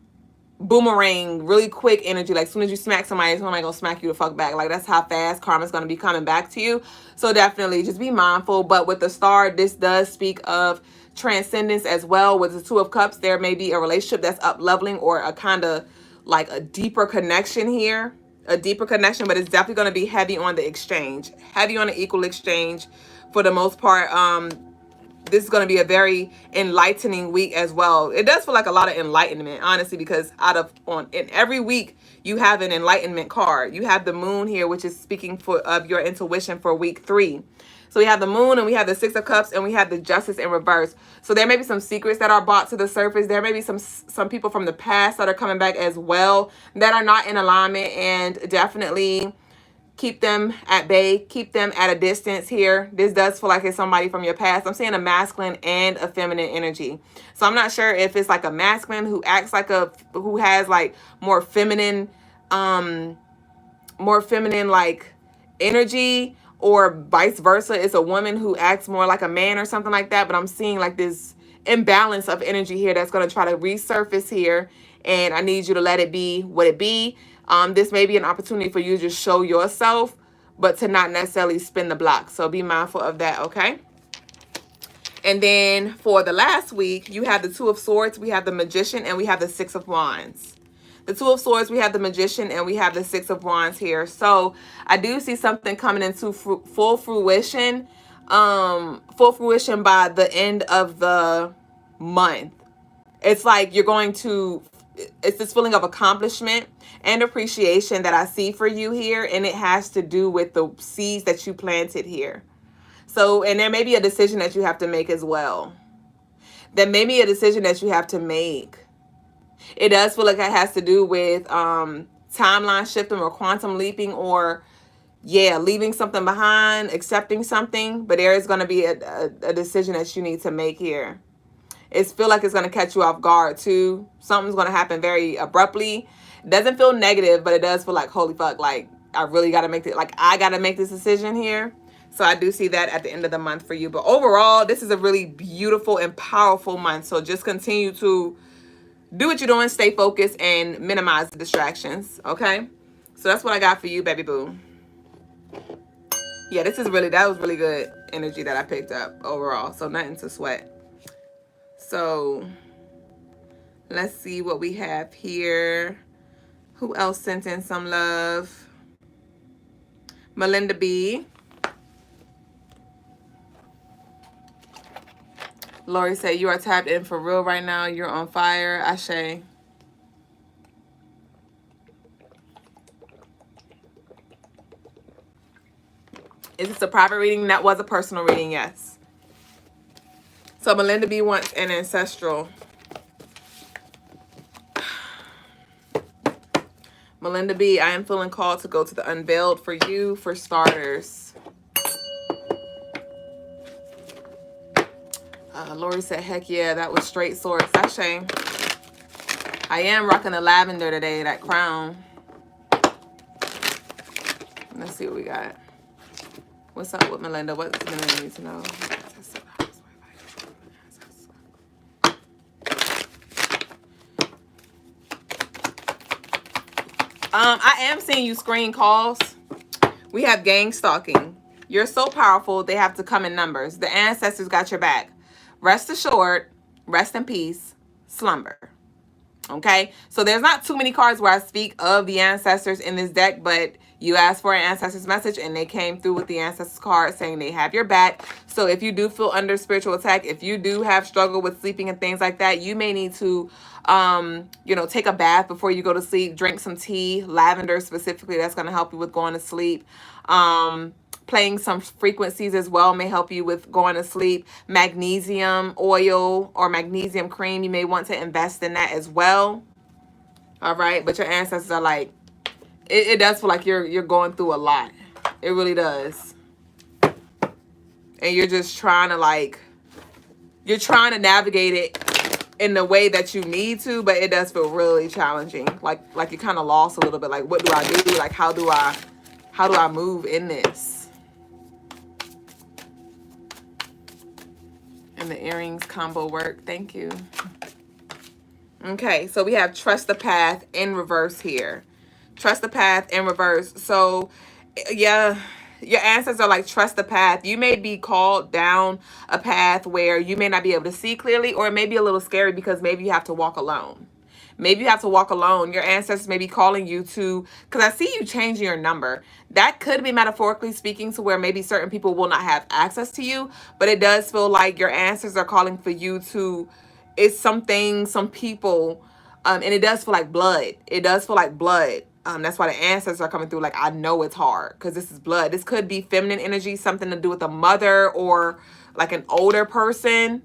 boomerang, really quick energy. Like as soon as you smack somebody, somebody gonna smack you the fuck back. Like that's how fast karma's gonna be coming back to you. So definitely just be mindful. But with the Star, this does speak of transcendence as well. With the Two of Cups, there may be a relationship that's up leveling or a kind of like a deeper connection here. A deeper connection, but it's definitely going to be heavy on the exchange, heavy on the equal exchange for the most part. This is going to be a very enlightening week as well. It does feel like a lot of enlightenment, honestly, because in every week you have an enlightenment card. You have the Moon here, which is speaking of your intuition for week 3. So we have the Moon and we have the Six of Cups and we have the Justice in reverse. So there may be some secrets that are brought to the surface. There may be some people from the past that are coming back as well that are not in alignment, and definitely keep them at bay, keep them at a distance here. This does feel like it's somebody from your past. I'm seeing a masculine and a feminine energy. So I'm not sure if it's like a masculine who who has like more feminine like energy, or vice versa. It's a woman who acts more like a man or something like that. But I'm seeing like this imbalance of energy here that's going to try to resurface here. And I need you to let it be what it be. This may be an opportunity for you to just show yourself, but to not necessarily spin the block. So be mindful of that, okay? And then for the last week, you have the Two of Swords, we have the Magician, and we have the Six of Wands. The Two of Swords, we have the Magician, and we have the Six of Wands here. So I do see something coming into full fruition by the end of the month. It's like you're going to, it's this feeling of accomplishment and appreciation that I see for you here. And it has to do with the seeds that you planted here. So, and there may be a decision that you have to make as well. There may be a decision that you have to make. It does feel like it has to do with timeline shifting or quantum leaping, or leaving something behind, accepting something. But there is going to be a decision that you need to make here. It feels like it's going to catch you off guard too. Something's going to happen very abruptly. It doesn't feel negative, but it does feel like, holy fuck, like I really got to make it. Like I got to make this decision here. So I do see that at the end of the month for you. But overall, this is a really beautiful and powerful month. So just continue to do what you're doing, stay focused, and minimize the distractions, okay? So that's what I got for you, baby boo. Yeah, that was really good energy that I picked up overall. So nothing to sweat. So let's see what we have here. Who else sent in some love? Melinda B. Lori said, you are tapped in for real right now. You're on fire. Ashe. Is this a private reading? That was a personal reading, yes. So Melinda B wants an ancestral. Melinda B, I am feeling called to go to the unveiled for you, for starters. Lori said, heck yeah, that was straight source. That's shame. I am rocking the lavender today, that crown. Let's see what we got. What's up with Melinda? What does Melinda need to know? I am seeing you screen calls, We have gang stalking. You're so powerful, they have to come in numbers. The ancestors got your back. Rest assured, rest in peace, slumber. Okay, so there's not too many cards where I speak of the ancestors in this deck, but you asked for an ancestors message and they came through with the ancestors card saying they have your back. So if you do feel under spiritual attack, if you do have struggle with sleeping and things like that, you may need to take a bath before you go to sleep, drink some tea, lavender specifically, that's going to help you with going to sleep. Playing some frequencies as well may help you with going to sleep. Magnesium oil or magnesium cream, you may want to invest in that as well. All right, but your ancestors are like, it does feel like you're going through a lot. It really does. And you're just trying to navigate it in the way that you need to, but it does feel really challenging. Like you're kind of lost a little bit. Like, what do I do? Like, how do I move in this? And the earrings combo work. Thank you. Okay, so we have trust the path in reverse here. Trust the path in reverse. So, yeah, your ancestors are like, trust the path. You may be called down a path where you may not be able to see clearly, or it may be a little scary because maybe you have to walk alone. Maybe you have to walk alone. Your ancestors may be calling you to, because I see you changing your number. That could be metaphorically speaking to where maybe certain people will not have access to you, but it does feel like your ancestors are calling for you to, it's something, some people, and it does feel like blood. It does feel like blood. That's why the ancestors are coming through. Like, I know it's hard because this is blood. This could be feminine energy, something to do with a mother or like an older person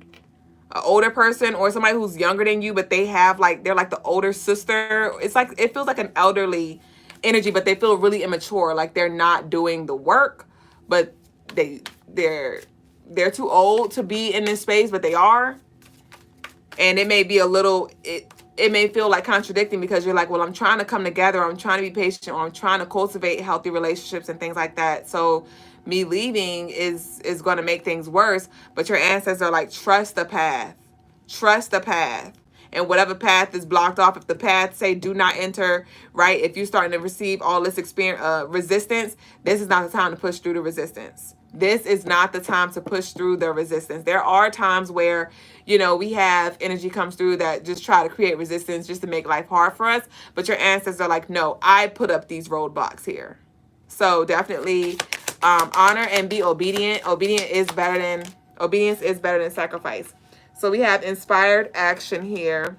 or somebody who's younger than you, but they're like the older sister. It's like, it feels like an elderly energy, but they feel really immature. Like they're not doing the work, but they're too old to be in this space, but they are. And it may be it may feel like contradicting because you're like, well, I'm trying to come together, I'm trying to be patient, or I'm trying to cultivate healthy relationships and things like that. So me leaving is going to make things worse. But your ancestors are like, trust the path. Trust the path. And whatever path is blocked off, if the path say do not enter, right? If you're starting to receive all this resistance, this is not the time to push through the resistance. This is not the time to push through the resistance. There are times where, we have energy comes through that just try to create resistance just to make life hard for us. But your ancestors are like, no, I put up these roadblocks here. So definitely honor and be obedient. Obedience is better than sacrifice. So we have inspired action here.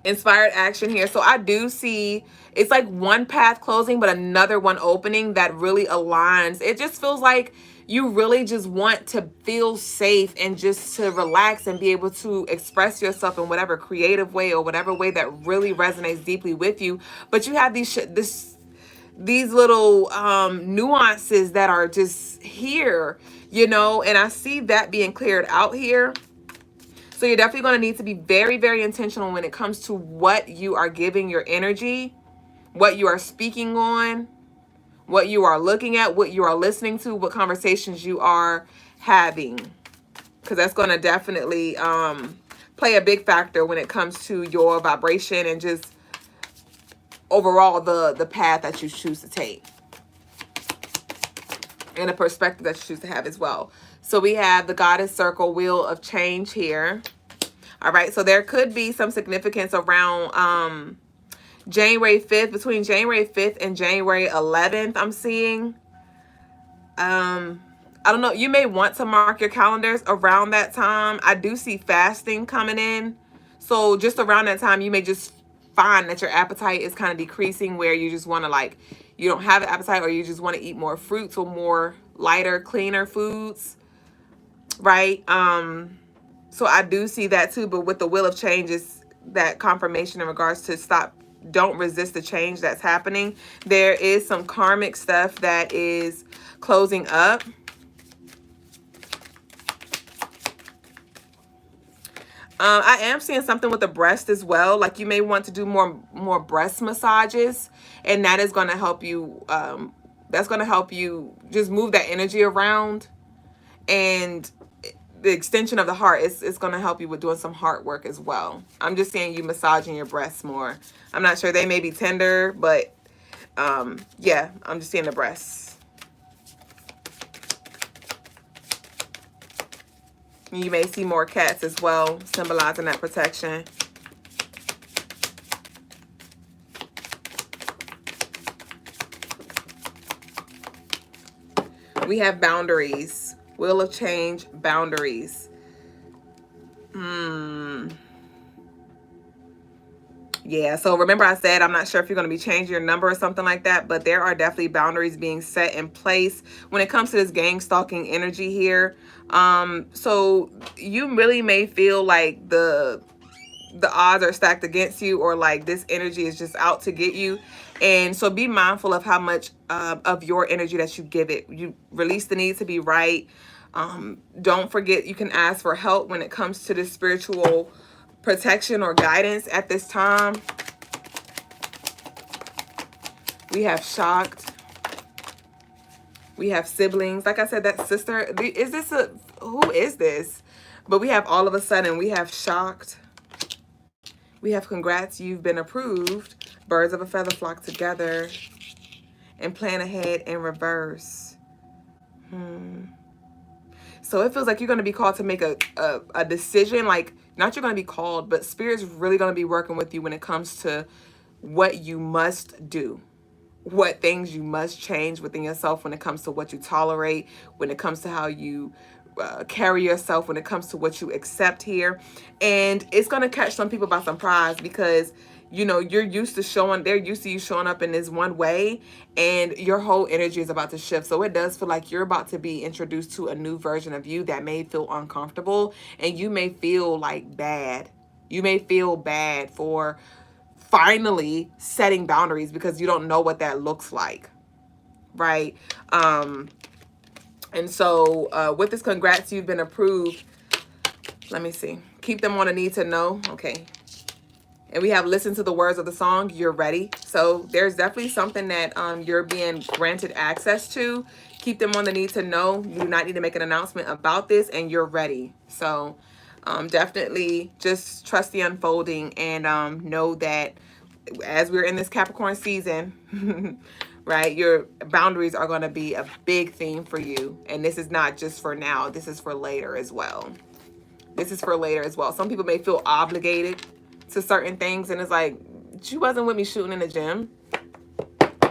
Inspired action here. So I do see it's like one path closing, but another one opening that really aligns. It just feels like you really just want to feel safe and just to relax and be able to express yourself in whatever creative way or whatever way that really resonates deeply with you. But you have these little nuances that are just here, and I see that being cleared out here. So you're definitely going to need to be very, very intentional when it comes to what you are giving your energy, what you are speaking on, what you are looking at, what you are listening to, what conversations you are having. Because that's going to definitely play a big factor when it comes to your vibration and just overall the path that you choose to take. And a perspective that you choose to have as well. So we have the Goddess Circle Wheel of Change here. All right, so there could be some significance around January 5th, between January 5th and January 11th, I'm seeing. I don't know, you may want to mark your calendars around that time. I do see fasting coming in. So just around that time, you may just find that your appetite is kind of decreasing, where you just want to you don't have an appetite, or you just want to eat more fruits or more lighter, cleaner foods, right? So I do see that too, but with the Wheel of Change is that confirmation in regards to don't resist the change that's happening. There is some karmic stuff that is closing up. I am seeing something with the breast as well. Like you may want to do more breast massages, and that is going to help you. That's going to help you just move that energy around, and the extension of the heart is going to help you with doing some heart work as well. I'm just seeing you massaging your breasts more. I'm not sure, they may be tender, but yeah, I'm just seeing the breasts. You may see more cats as well, symbolizing that protection. We have boundaries. Wheel of change, boundaries. Yeah, so remember I said I'm not sure if you're going to be changing your number or something like that, but there are definitely boundaries being set in place when it comes to this gang stalking energy here. So you really may feel like the odds are stacked against you, or like this energy is just out to get you. And so be mindful of how much of your energy that you give it. You release the need to be right. Don't forget you can ask for help when it comes to this spiritual protection or guidance at this time. We have shocked. We have siblings. Like I said, that sister, is this a, who is this? But we have all of a sudden, we have shocked. We have congrats, you've been approved. Birds of a feather flock together. And plan ahead in reverse. So it feels like you're going to be called to make a decision. Like, not you're going to be called, but Spirit's really going to be working with you when it comes to what you must do. What things you must change within yourself when it comes to what you tolerate, when it comes to how you carry yourself, when it comes to what you accept here. And it's going to catch some people by surprise because, you know, you're used to showing, they're used to you showing up in this one way, and your whole energy is about to shift. So it does feel like you're about to be introduced to a new version of you that may feel uncomfortable, and you may feel like bad. You may feel bad for finally setting boundaries because you don't know what that looks like, right? And so with this congrats, you've been approved. Let me see. Keep them on a need to know. Okay. And we have listen to the words of the song. You're ready. So there's definitely something that you're being granted access to. Keep them on the need to know. You do not need to make an announcement about this, and you're ready. So definitely just trust the unfolding and know that as we're in this Capricorn season, right, your boundaries are going to be a big theme for you. And this is not just for now. This is for later as well. This is for later as well. Some people may feel obligated to certain things, and it's like, you wasn't with me shooting in the gym.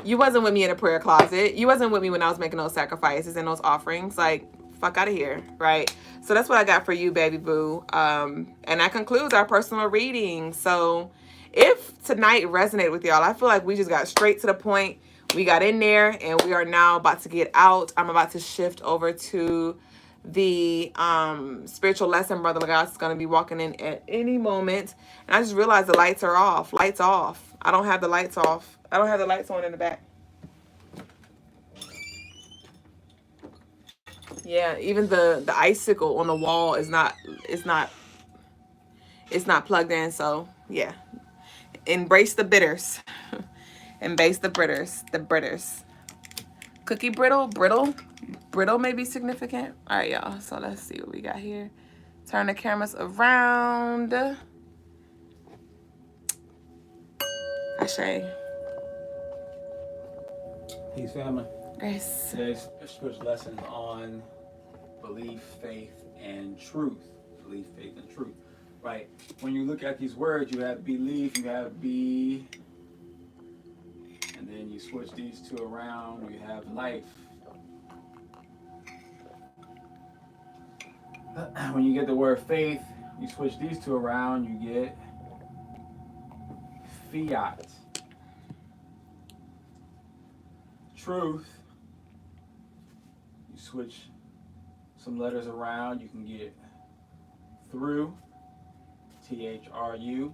You wasn't with me in a prayer closet. You wasn't with me when I was making those sacrifices and those offerings. Like, fuck out of here, right? So that's what I got for you, baby boo. And that concludes our personal reading. So if tonight resonated with y'all, I feel like we just got straight to the point. We got in there, and we are now about to get out. I'm about to shift over to the spiritual lesson. Brother Logas is going to be walking in at any moment. And I just realized the lights are off. Lights off. I don't have the lights off. I don't have the lights on in the back. Yeah, even the icicle on the wall is not plugged in. So yeah, embrace the bitters. Embrace the bitters. The bitters. Cookie brittle may be significant. All right, y'all. So let's see what we got here. Turn the cameras around. Ashe. Peace, family. Grace. Today's spiritual lesson on belief, faith, and truth. Belief, faith, and truth. Right. When you look at these words, you have belief, you have be, and then you switch these two around, you have life. When you get the word faith, you switch these two around, you get fiat. Truth, you switch some letters around, you can get through, T-H-R-U.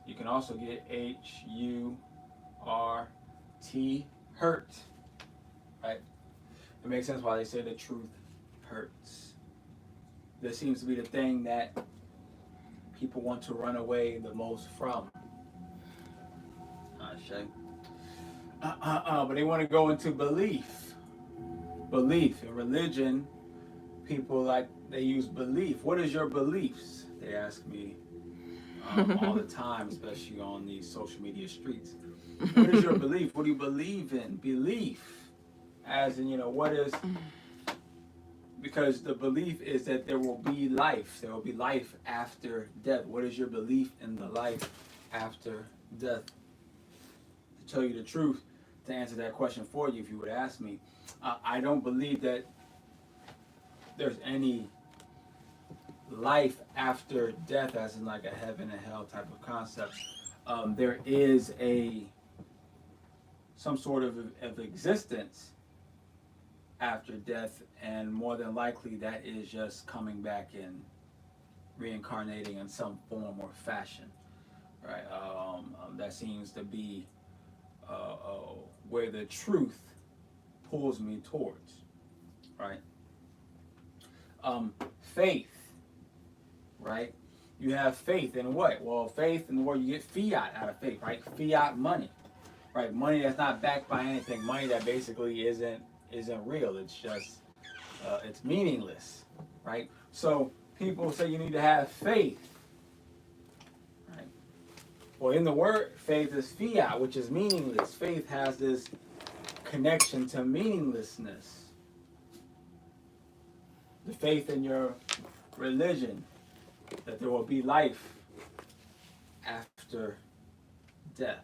You can also get H-U-R-T, hurt. Right? It makes sense why they say the truth hurts. This seems to be the thing that people want to run away the most from. But they want to go into belief. Belief. In religion, people they use belief. What is your beliefs? They ask me all the time, especially on these social media streets. What is your belief? What do you believe in? Belief, as in, what is, because the belief is that there will be life. There will be life after death. What is your belief in the life after death? To tell you the truth, to answer that question for you, if you would ask me, I don't believe that there's any life after death, as in like a heaven and hell type of concept. There is some sort of existence after death, and more than likely that is just coming back and reincarnating in some form or fashion, right? That seems to be where the truth pulls me towards, right? Faith, right? You have faith in what? Well, faith in the word, you get fiat out of faith, right? Fiat money, right? Money that's not backed by anything, money that basically isn't real. It's just it's meaningless, right? So people say you need to have faith, right? Well, in the word, faith is fiat, which is meaningless. Faith has this connection to meaninglessness. The faith in your religion, that there will be life after death.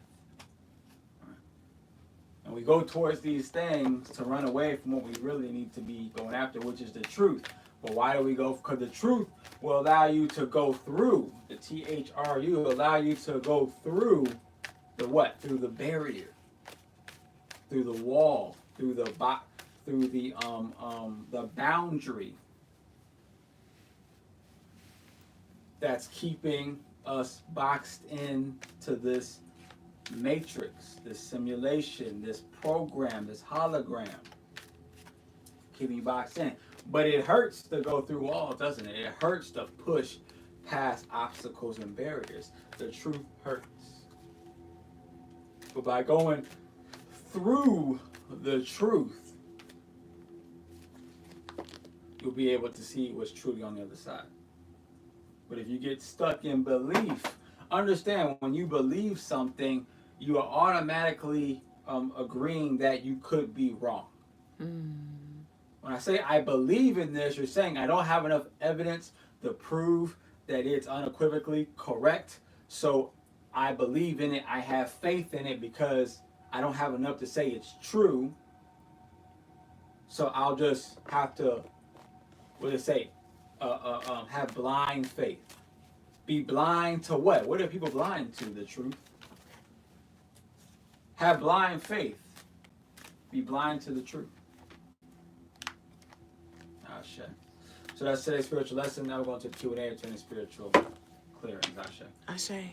And we go towards these things to run away from what we really need to be going after, which is the truth. But why do we go? Because the truth will allow you to go through, the THRU will allow you to go through the what? Through the barrier, through the wall, through the boundary that's keeping us boxed into this matrix, this simulation, this program, this hologram, keeping you boxed in. But it hurts to go through walls, doesn't it? It hurts to push past obstacles and barriers. The truth hurts. But by going through the truth, you'll be able to see what's truly on the other side. But if you get stuck in belief, understand when you believe something, you are automatically agreeing that you could be wrong. When I say I believe in this, you're saying I don't have enough evidence to prove that it's unequivocally correct. So I believe in it. I have faith in it because I don't have enough to say it's true. So I'll just have to, what do they say? Have blind faith. Be blind to what? What are people blind to? The truth. Have blind faith. Be blind to the truth. Ashe. So that's today's spiritual lesson. Now we're going to the Q&A to any spiritual clearings. Ashe. Ashe.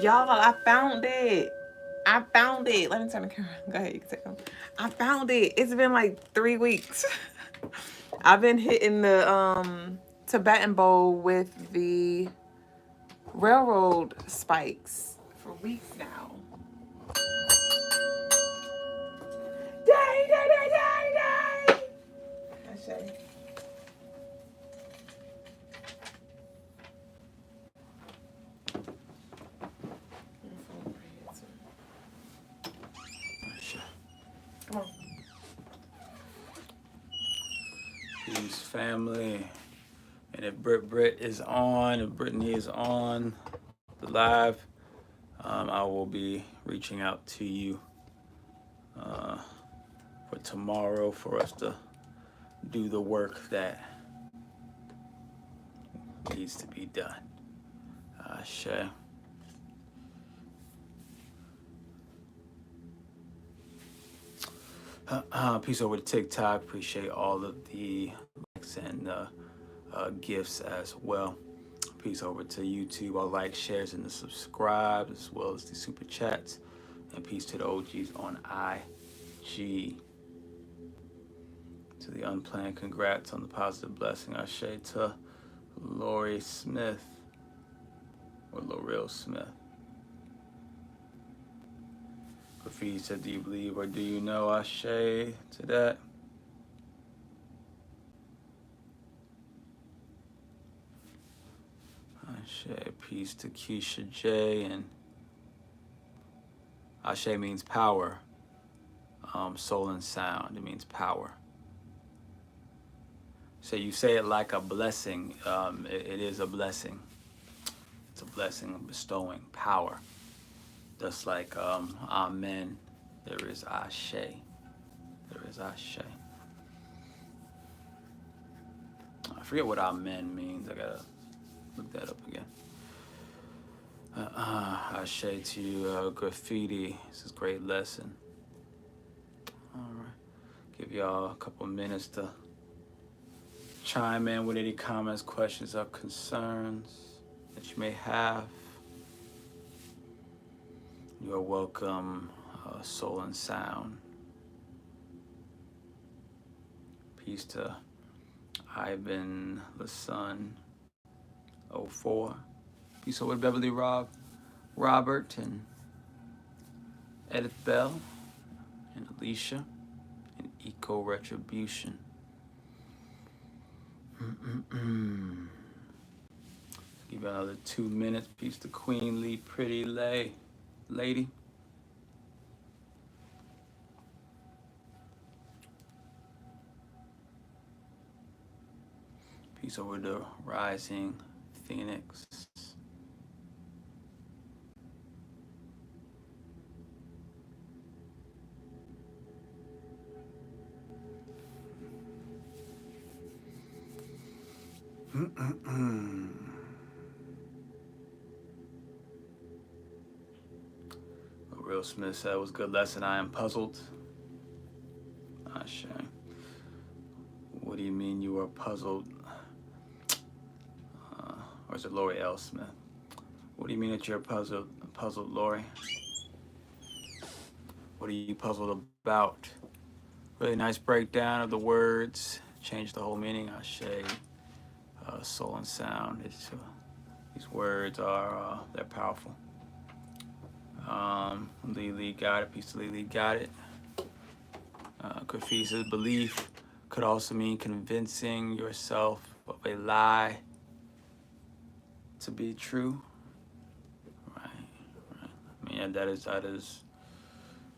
Y'all, I found it. Let me turn the camera. Go ahead, you can take them. I found it. It's been like 3 weeks. I've been hitting the Tibetan bowl with the railroad spikes for weeks now. Day. Ashe. Come on. Peace, family. And if Britt is on, if Brittany is on the live, I will be reaching out to you for tomorrow for us to do the work that needs to be done. Ashe. Peace over to TikTok. Appreciate all of the likes and gifts as well. Peace over to YouTube. All likes, shares, and the subscribe, as well as the super chats. And peace to the OGs on IG. To the unplanned, congrats on the positive blessing. Ashe to Lori Smith or L'Oreal Smith. Graffiti said, do you believe or do you know? Ashe to that. Ashe, peace to Keisha J and Ashe means power. Soul and sound, it means power. So you say it like a blessing. It is a blessing. It's a blessing of bestowing power. Just like Amen, there is Ashe. There is Ashe. I forget what Amen means. I gotta look that up again. Ashe to you, graffiti. This is a great lesson. All right. Give y'all a couple minutes to chime in with any comments, questions, or concerns that you may have. You are welcome, Soul and Sound. Peace to Ivan LaSun 04. Peace over to Beverly Robert and Edith Bell and Alicia and Eco Retribution. Give you another 2 minutes. Peace to Queen Lee, pretty lady. Peace over to Rising Phoenix. Real Smith said it was a good lesson. I am puzzled. Ashe. What do you mean you are puzzled? Or is it Lori L. Smith? What do you mean that you're puzzled, Lori? What are you puzzled about? Really nice breakdown of the words. Changed the whole meaning. Ashe, soul and sound. These words are they're powerful. Lee got it. Peace to Lee got it. Kafi says belief could also mean convincing yourself of a lie to be true. Right. I mean, that is,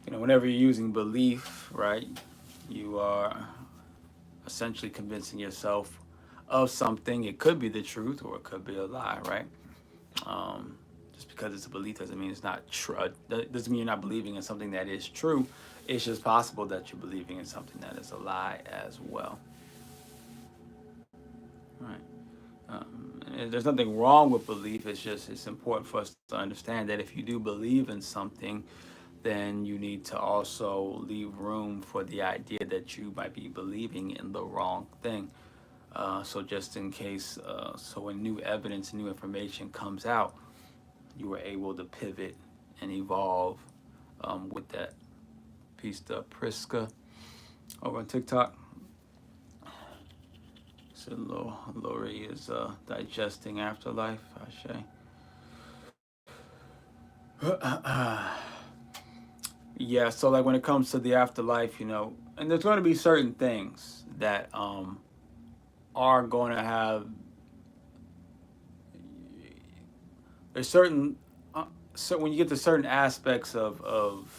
you know, whenever you're using belief, right, you are essentially convincing yourself of something. It could be the truth or it could be a lie, right? Just because it's a belief doesn't mean it's not true. Doesn't mean you're not believing in something that is true. It's just possible that you're believing in something that is a lie as well. Right. And there's nothing wrong with belief. It's important for us to understand that if you do believe in something, then you need to also leave room for the idea that you might be believing in the wrong thing. So just in case, so when new evidence, new information comes out, you were able to pivot and evolve with that. Peace to Priska over on TikTok. So Lori is digesting afterlife. Ashe. Yeah, so like when it comes to the afterlife, you know, and there's going to be certain things that are going to have, there's certain, so when you get to certain aspects of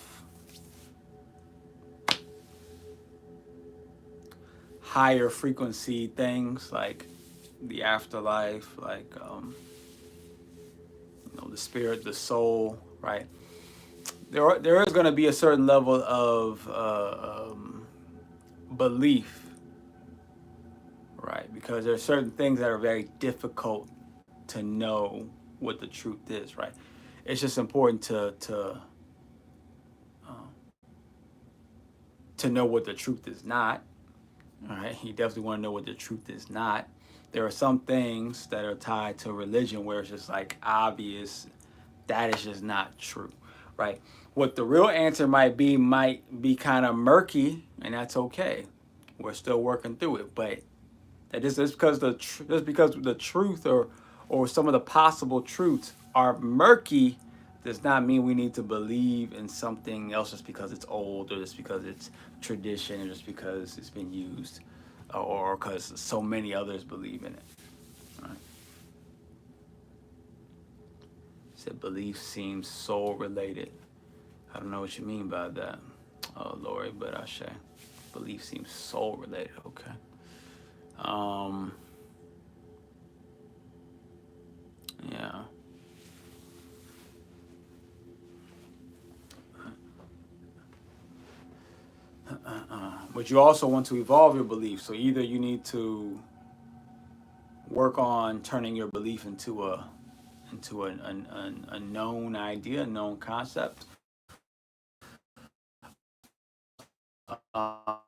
higher frequency things like the afterlife, like, you know, the spirit, the soul, right? There is going to be a certain level of belief, right? Because there are certain things that are very difficult to know what the truth is, right? It's just important to know what the truth is not. All right, you definitely want to know what the truth is not. There are some things that are tied to religion where it's just like obvious that is just not true, right? What the real answer might be kind of murky, and that's okay. We're still working through it, but that just because the truth or some of the possible truths are murky does not mean we need to believe in something else just because it's old or just because it's tradition or just because it's been used or because so many others believe in it. Right? Said belief seems soul related. I don't know what you mean by that, Lori, but I say belief seems soul related. Okay. Yeah. But you also want to evolve your belief. So either you need to work on turning your belief into a known idea, a known concept, or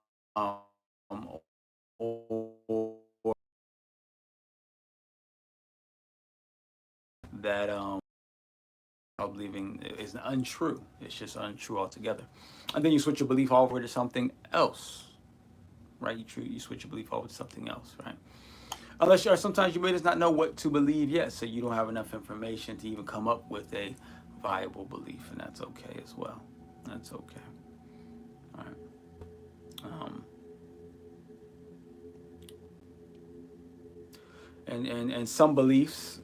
that believing is untrue. It's just untrue altogether. And then you switch your belief over to something else, right? You switch your belief over to something else, right? Unless you are, sometimes you may just not know what to believe yet, so you don't have enough information to even come up with a viable belief, and that's okay as well. That's okay. All right. And some beliefs,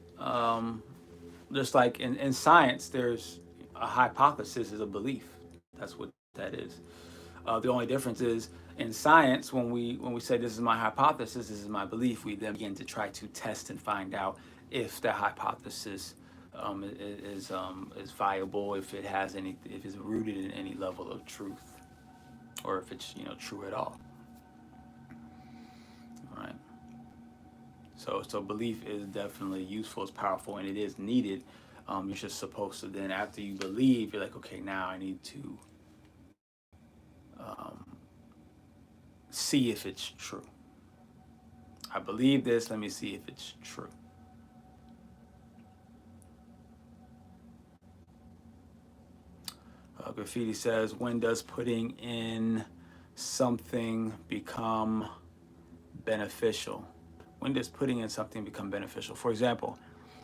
just like in science, there's a hypothesis is a belief. That's what that is. The only difference is in science, when we say this is my hypothesis, this is my belief, we then begin to try to test and find out if the hypothesis is viable, if it has any, if it's rooted in any level of truth, or if it's true at all. All right. So belief is definitely useful, it's powerful, and it is needed. You're just supposed to then, after you believe, you're like, okay, now I need to see if it's true. I believe this, let me see if it's true. Graffiti says, when does putting in something become beneficial? When does putting in something become beneficial? For example,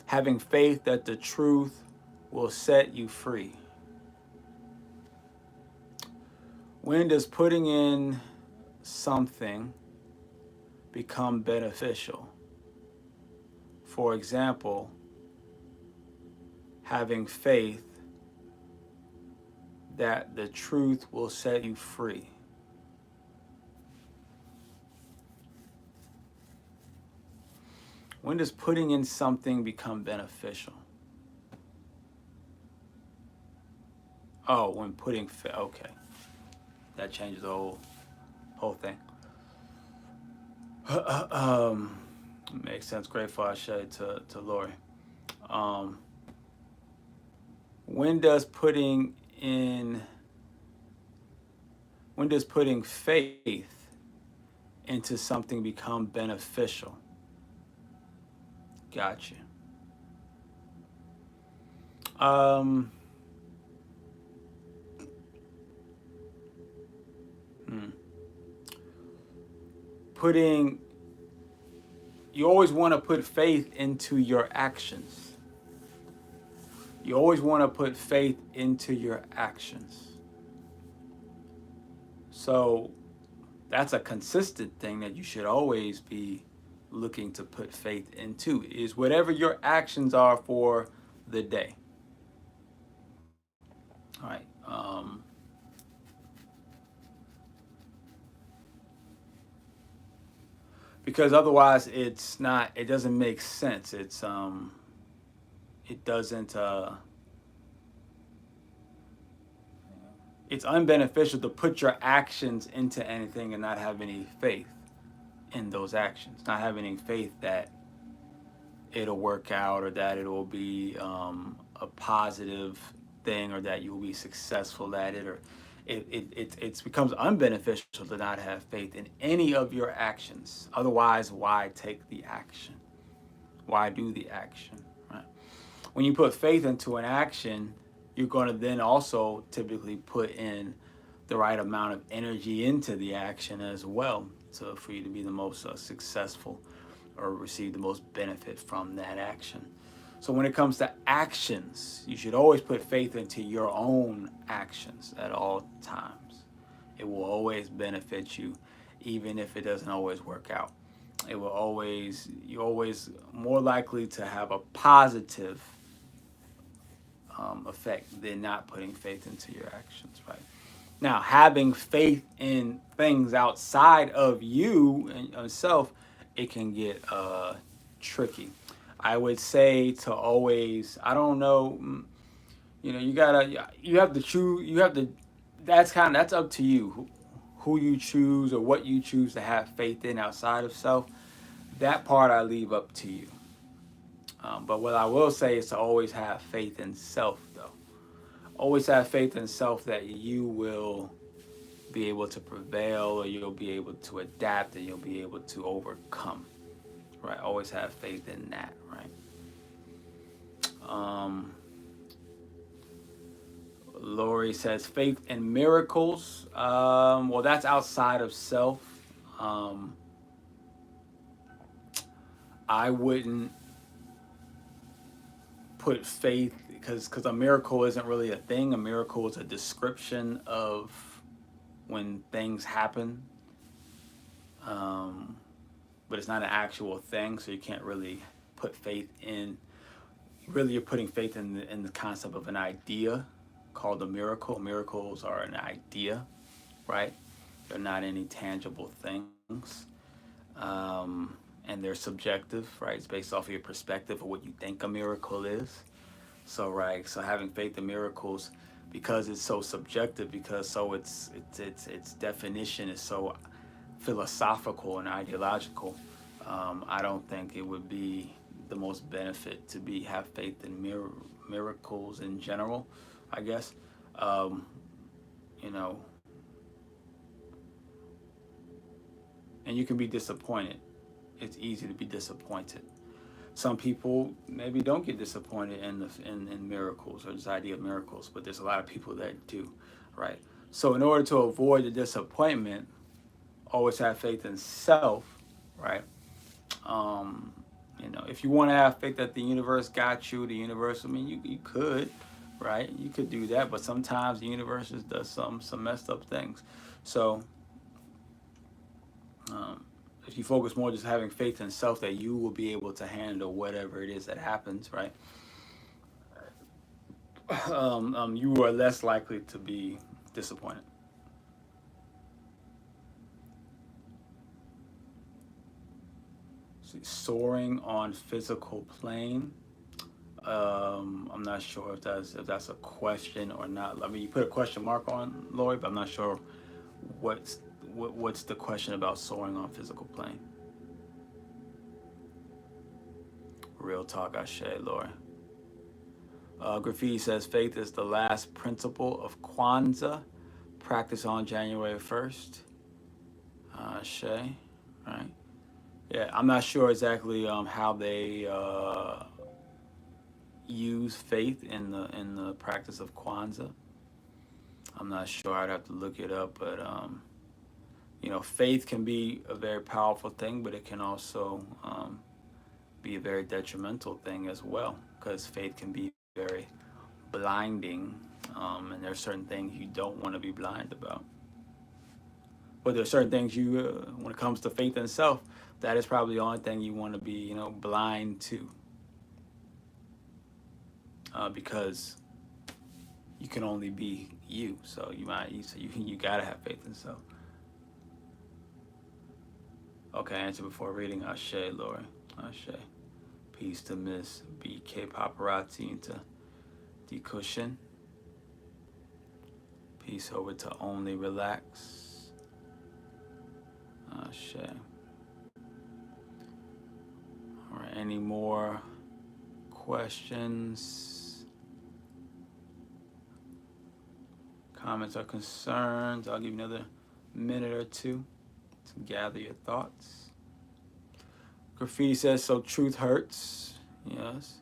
having faith that the truth will set you free. When does putting in something become beneficial? For example, having faith that the truth will set you free. When does putting in something become beneficial? Oh, when putting okay. That changes the whole thing. Makes sense. Grateful I shade to Lori. When does putting faith into something become beneficial? Gotcha. You always want to put faith into your actions. You always want to put faith into your actions. So that's a consistent thing that you should always be looking to put faith into, is whatever your actions are for the day. All right. Because otherwise it doesn't make sense. It doesn't, it's unbeneficial to put your actions into anything and not have any faith in those actions, not have any faith that it'll work out, or that it will be a positive thing, or that you'll be successful at it, or it becomes unbeneficial to not have faith in any of your actions. Otherwise, why take the action? Why do the action? Right? When you put faith into an action, you're going to then also typically put in the right amount of energy into the action as well, so for you to be the most successful, or receive the most benefit from that action. So when it comes to actions, you should always put faith into your own actions at all times. It will always benefit you, even if it doesn't always work out. It will always, you're always more likely to have a positive effect than not putting faith into your actions, right? Now, having faith in things outside of you and yourself, it can get tricky. I would say to always, I don't know, you have to choose, that's up to you, who you choose or what you choose to have faith in outside of self. That part I leave up to you. But what I will say is to always have faith in self, though. Always have faith in self that you will be able to prevail, or you'll be able to adapt, and you'll be able to overcome, right? Always have faith in that, right? Lori says faith in miracles. Well, that's outside of self. I wouldn't put faith, because a miracle isn't really a thing. A miracle is a description of when things happen, but it's not an actual thing, so you can't really put faith in. Really, you're putting faith in the concept of an idea called a miracle. Miracles are an idea, right? They're not any tangible things, and they're subjective, right? It's based off of your perspective of what you think a miracle is. So, right, so having faith in miracles, because it's so subjective, because so its definition is so philosophical and ideological, I don't think it would be the most benefit to have faith in miracles in general, I guess. You know, and you can be disappointed. It's easy to be disappointed. Some people maybe don't get disappointed in miracles or this idea of miracles, but there's a lot of people that do, right? So in order to avoid the disappointment, always have faith in self, right? If you want to have faith that the universe got you, the universe, I mean, you could, right? You could do that, but sometimes the universe just does some messed up things. So if you focus more just having faith in self that you will be able to handle whatever it is that happens, right? You are less likely to be disappointed. Soaring on physical plane. I'm not sure if that's a question or not. I mean, you put a question mark on, Lori, but I'm not sure what's the question about soaring on physical plane. Real talk, Ashe, Lori. Graffiti says faith is the last principle of Kwanzaa, practice on January 1st. Ashe, right? Yeah, I'm not sure exactly how they use faith in the practice of Kwanzaa. I'm not sure. I'd have to look it up, but faith can be a very powerful thing, but it can also be a very detrimental thing as well, because faith can be very blinding, and there are certain things you don't want to be blind about. But there are certain things when it comes to faith in self, that is probably the only thing you want to be, blind to, because you can only be you. So you gotta have faith in self. Okay, answer before reading. Ashe, Lori. Ashe. Peace to Miss BK Paparazzi and to D Cushion. Peace over to Only Relax. Ashe. All right, any more questions, comments, or concerns? I'll give you another minute or two to gather your thoughts. Graffiti says, so truth hurts, yes,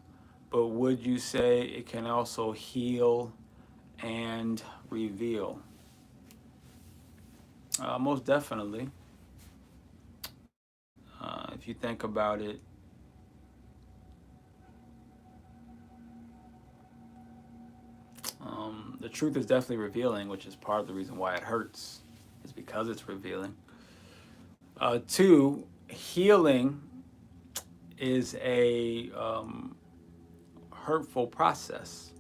but would you say it can also heal and reveal? Most definitely. If you think about it, the truth is definitely revealing, which is part of the reason why it hurts, is because it's revealing. Two, healing is a hurtful process,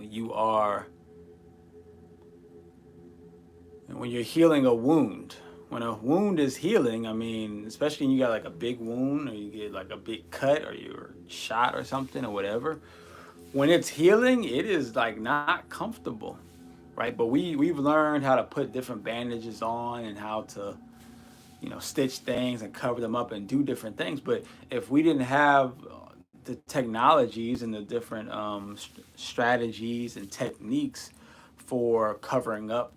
you are, when you're healing a wound, when a wound is healing, I mean, especially when you got like a big wound or you get like a big cut or you're shot or something or whatever, when it's healing, it is like not comfortable, right? But we've learned how to put different bandages on and how to, stitch things and cover them up and do different things. But if we didn't have the technologies and the different strategies and techniques for covering up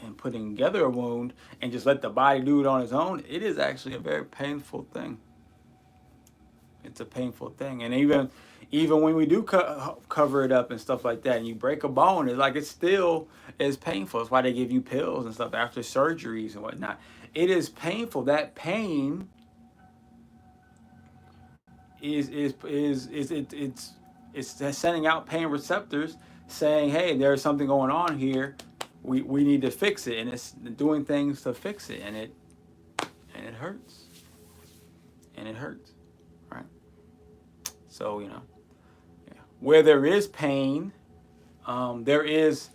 and putting together a wound and just let the body do it on its own, it is actually a very painful thing. It's a painful thing. And even when we do cover it up and stuff like that, and you break a bone, it's like it still is painful. That's why they give you pills and stuff after surgeries and whatnot. It is painful. That pain it's sending out pain receptors saying, hey, there's something going on here. We need to fix it, and it's doing things to fix it, and it hurts, right? So where there is pain, there is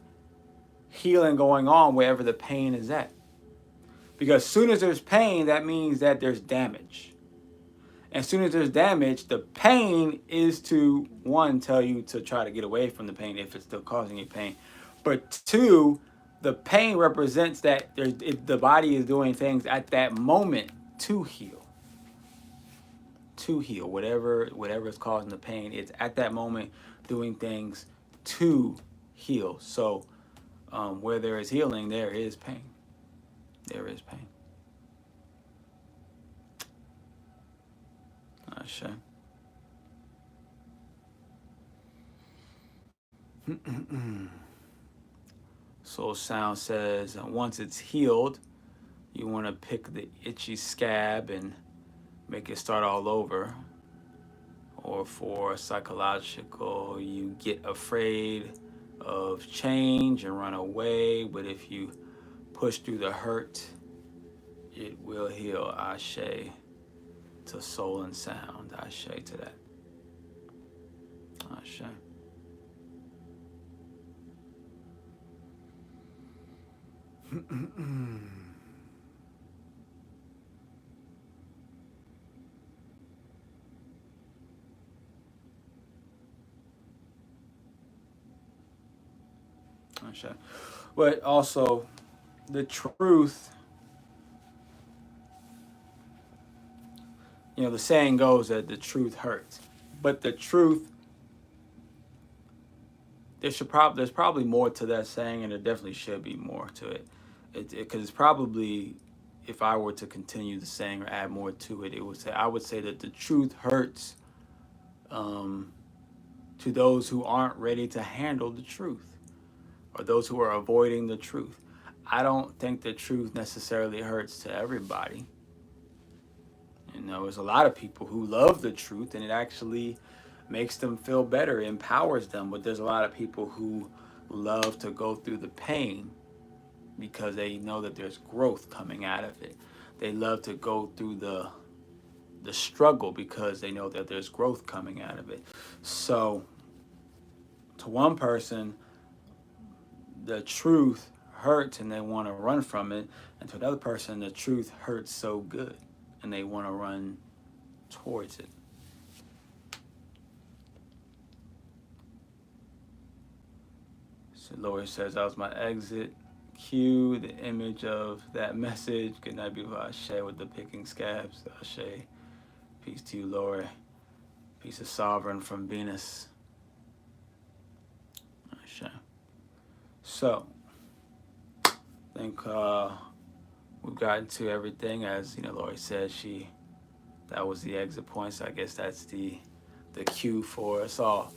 healing going on wherever the pain is at. Because as soon as there's pain, that means that there's damage. And as soon as there's damage, the pain is to, one, tell you to try to get away from the pain if it's still causing you pain. But two, the pain represents that the body is doing things at that moment to heal. To heal. Whatever is causing the pain, it's at that moment doing things to heal. So where there is healing, there is pain. There is pain. Sure. Soul Sound says, once it's healed, you want to pick the itchy scab and make it start all over. Or for psychological, you get afraid of change and run away. But if you push through the hurt, it will heal. Ashe to Soul and Sound. Ashe to that. Ashe. Ashe. But also, the truth, the saying goes that the truth hurts. But the truth, there's probably more to that saying, and there definitely should be more to it. Because it's probably, if I were to continue the saying or add more to it, I would say that the truth hurts to those who aren't ready to handle the truth, or those who are avoiding the truth. I don't think the truth necessarily hurts to everybody. There's a lot of people who love the truth, and it actually makes them feel better, empowers them. But there's a lot of people who love to go through the pain because they know that there's growth coming out of it. They love to go through the struggle because they know that there's growth coming out of it. So to one person, the truth hurts and they want to run from it. And to another person, the truth hurts so good and they want to run towards it. So Lori says, that was my exit cue, the image of that message. Good night, beautiful Ashe with the picking scabs. Ashe. Peace to you, Lori. Peace of Sovereign from Venus. Ashe. So, I think we've gotten to everything. As Lori said, that was the exit point. So I guess that's the cue for us all.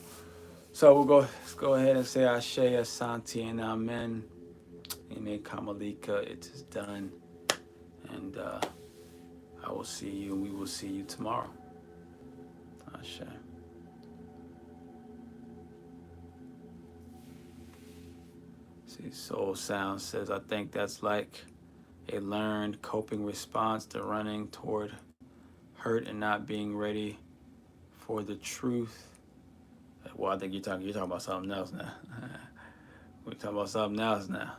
So let's go ahead and say Ashe, Asante, and Amen. Amen, Kamalika. It is done. And I will see you, and we will see you tomorrow. Ashe. See, Soul Sound says, I think that's like a learned coping response to running toward hurt and not being ready for the truth. Well, I think you're talking about something else now. We're talking about something else now.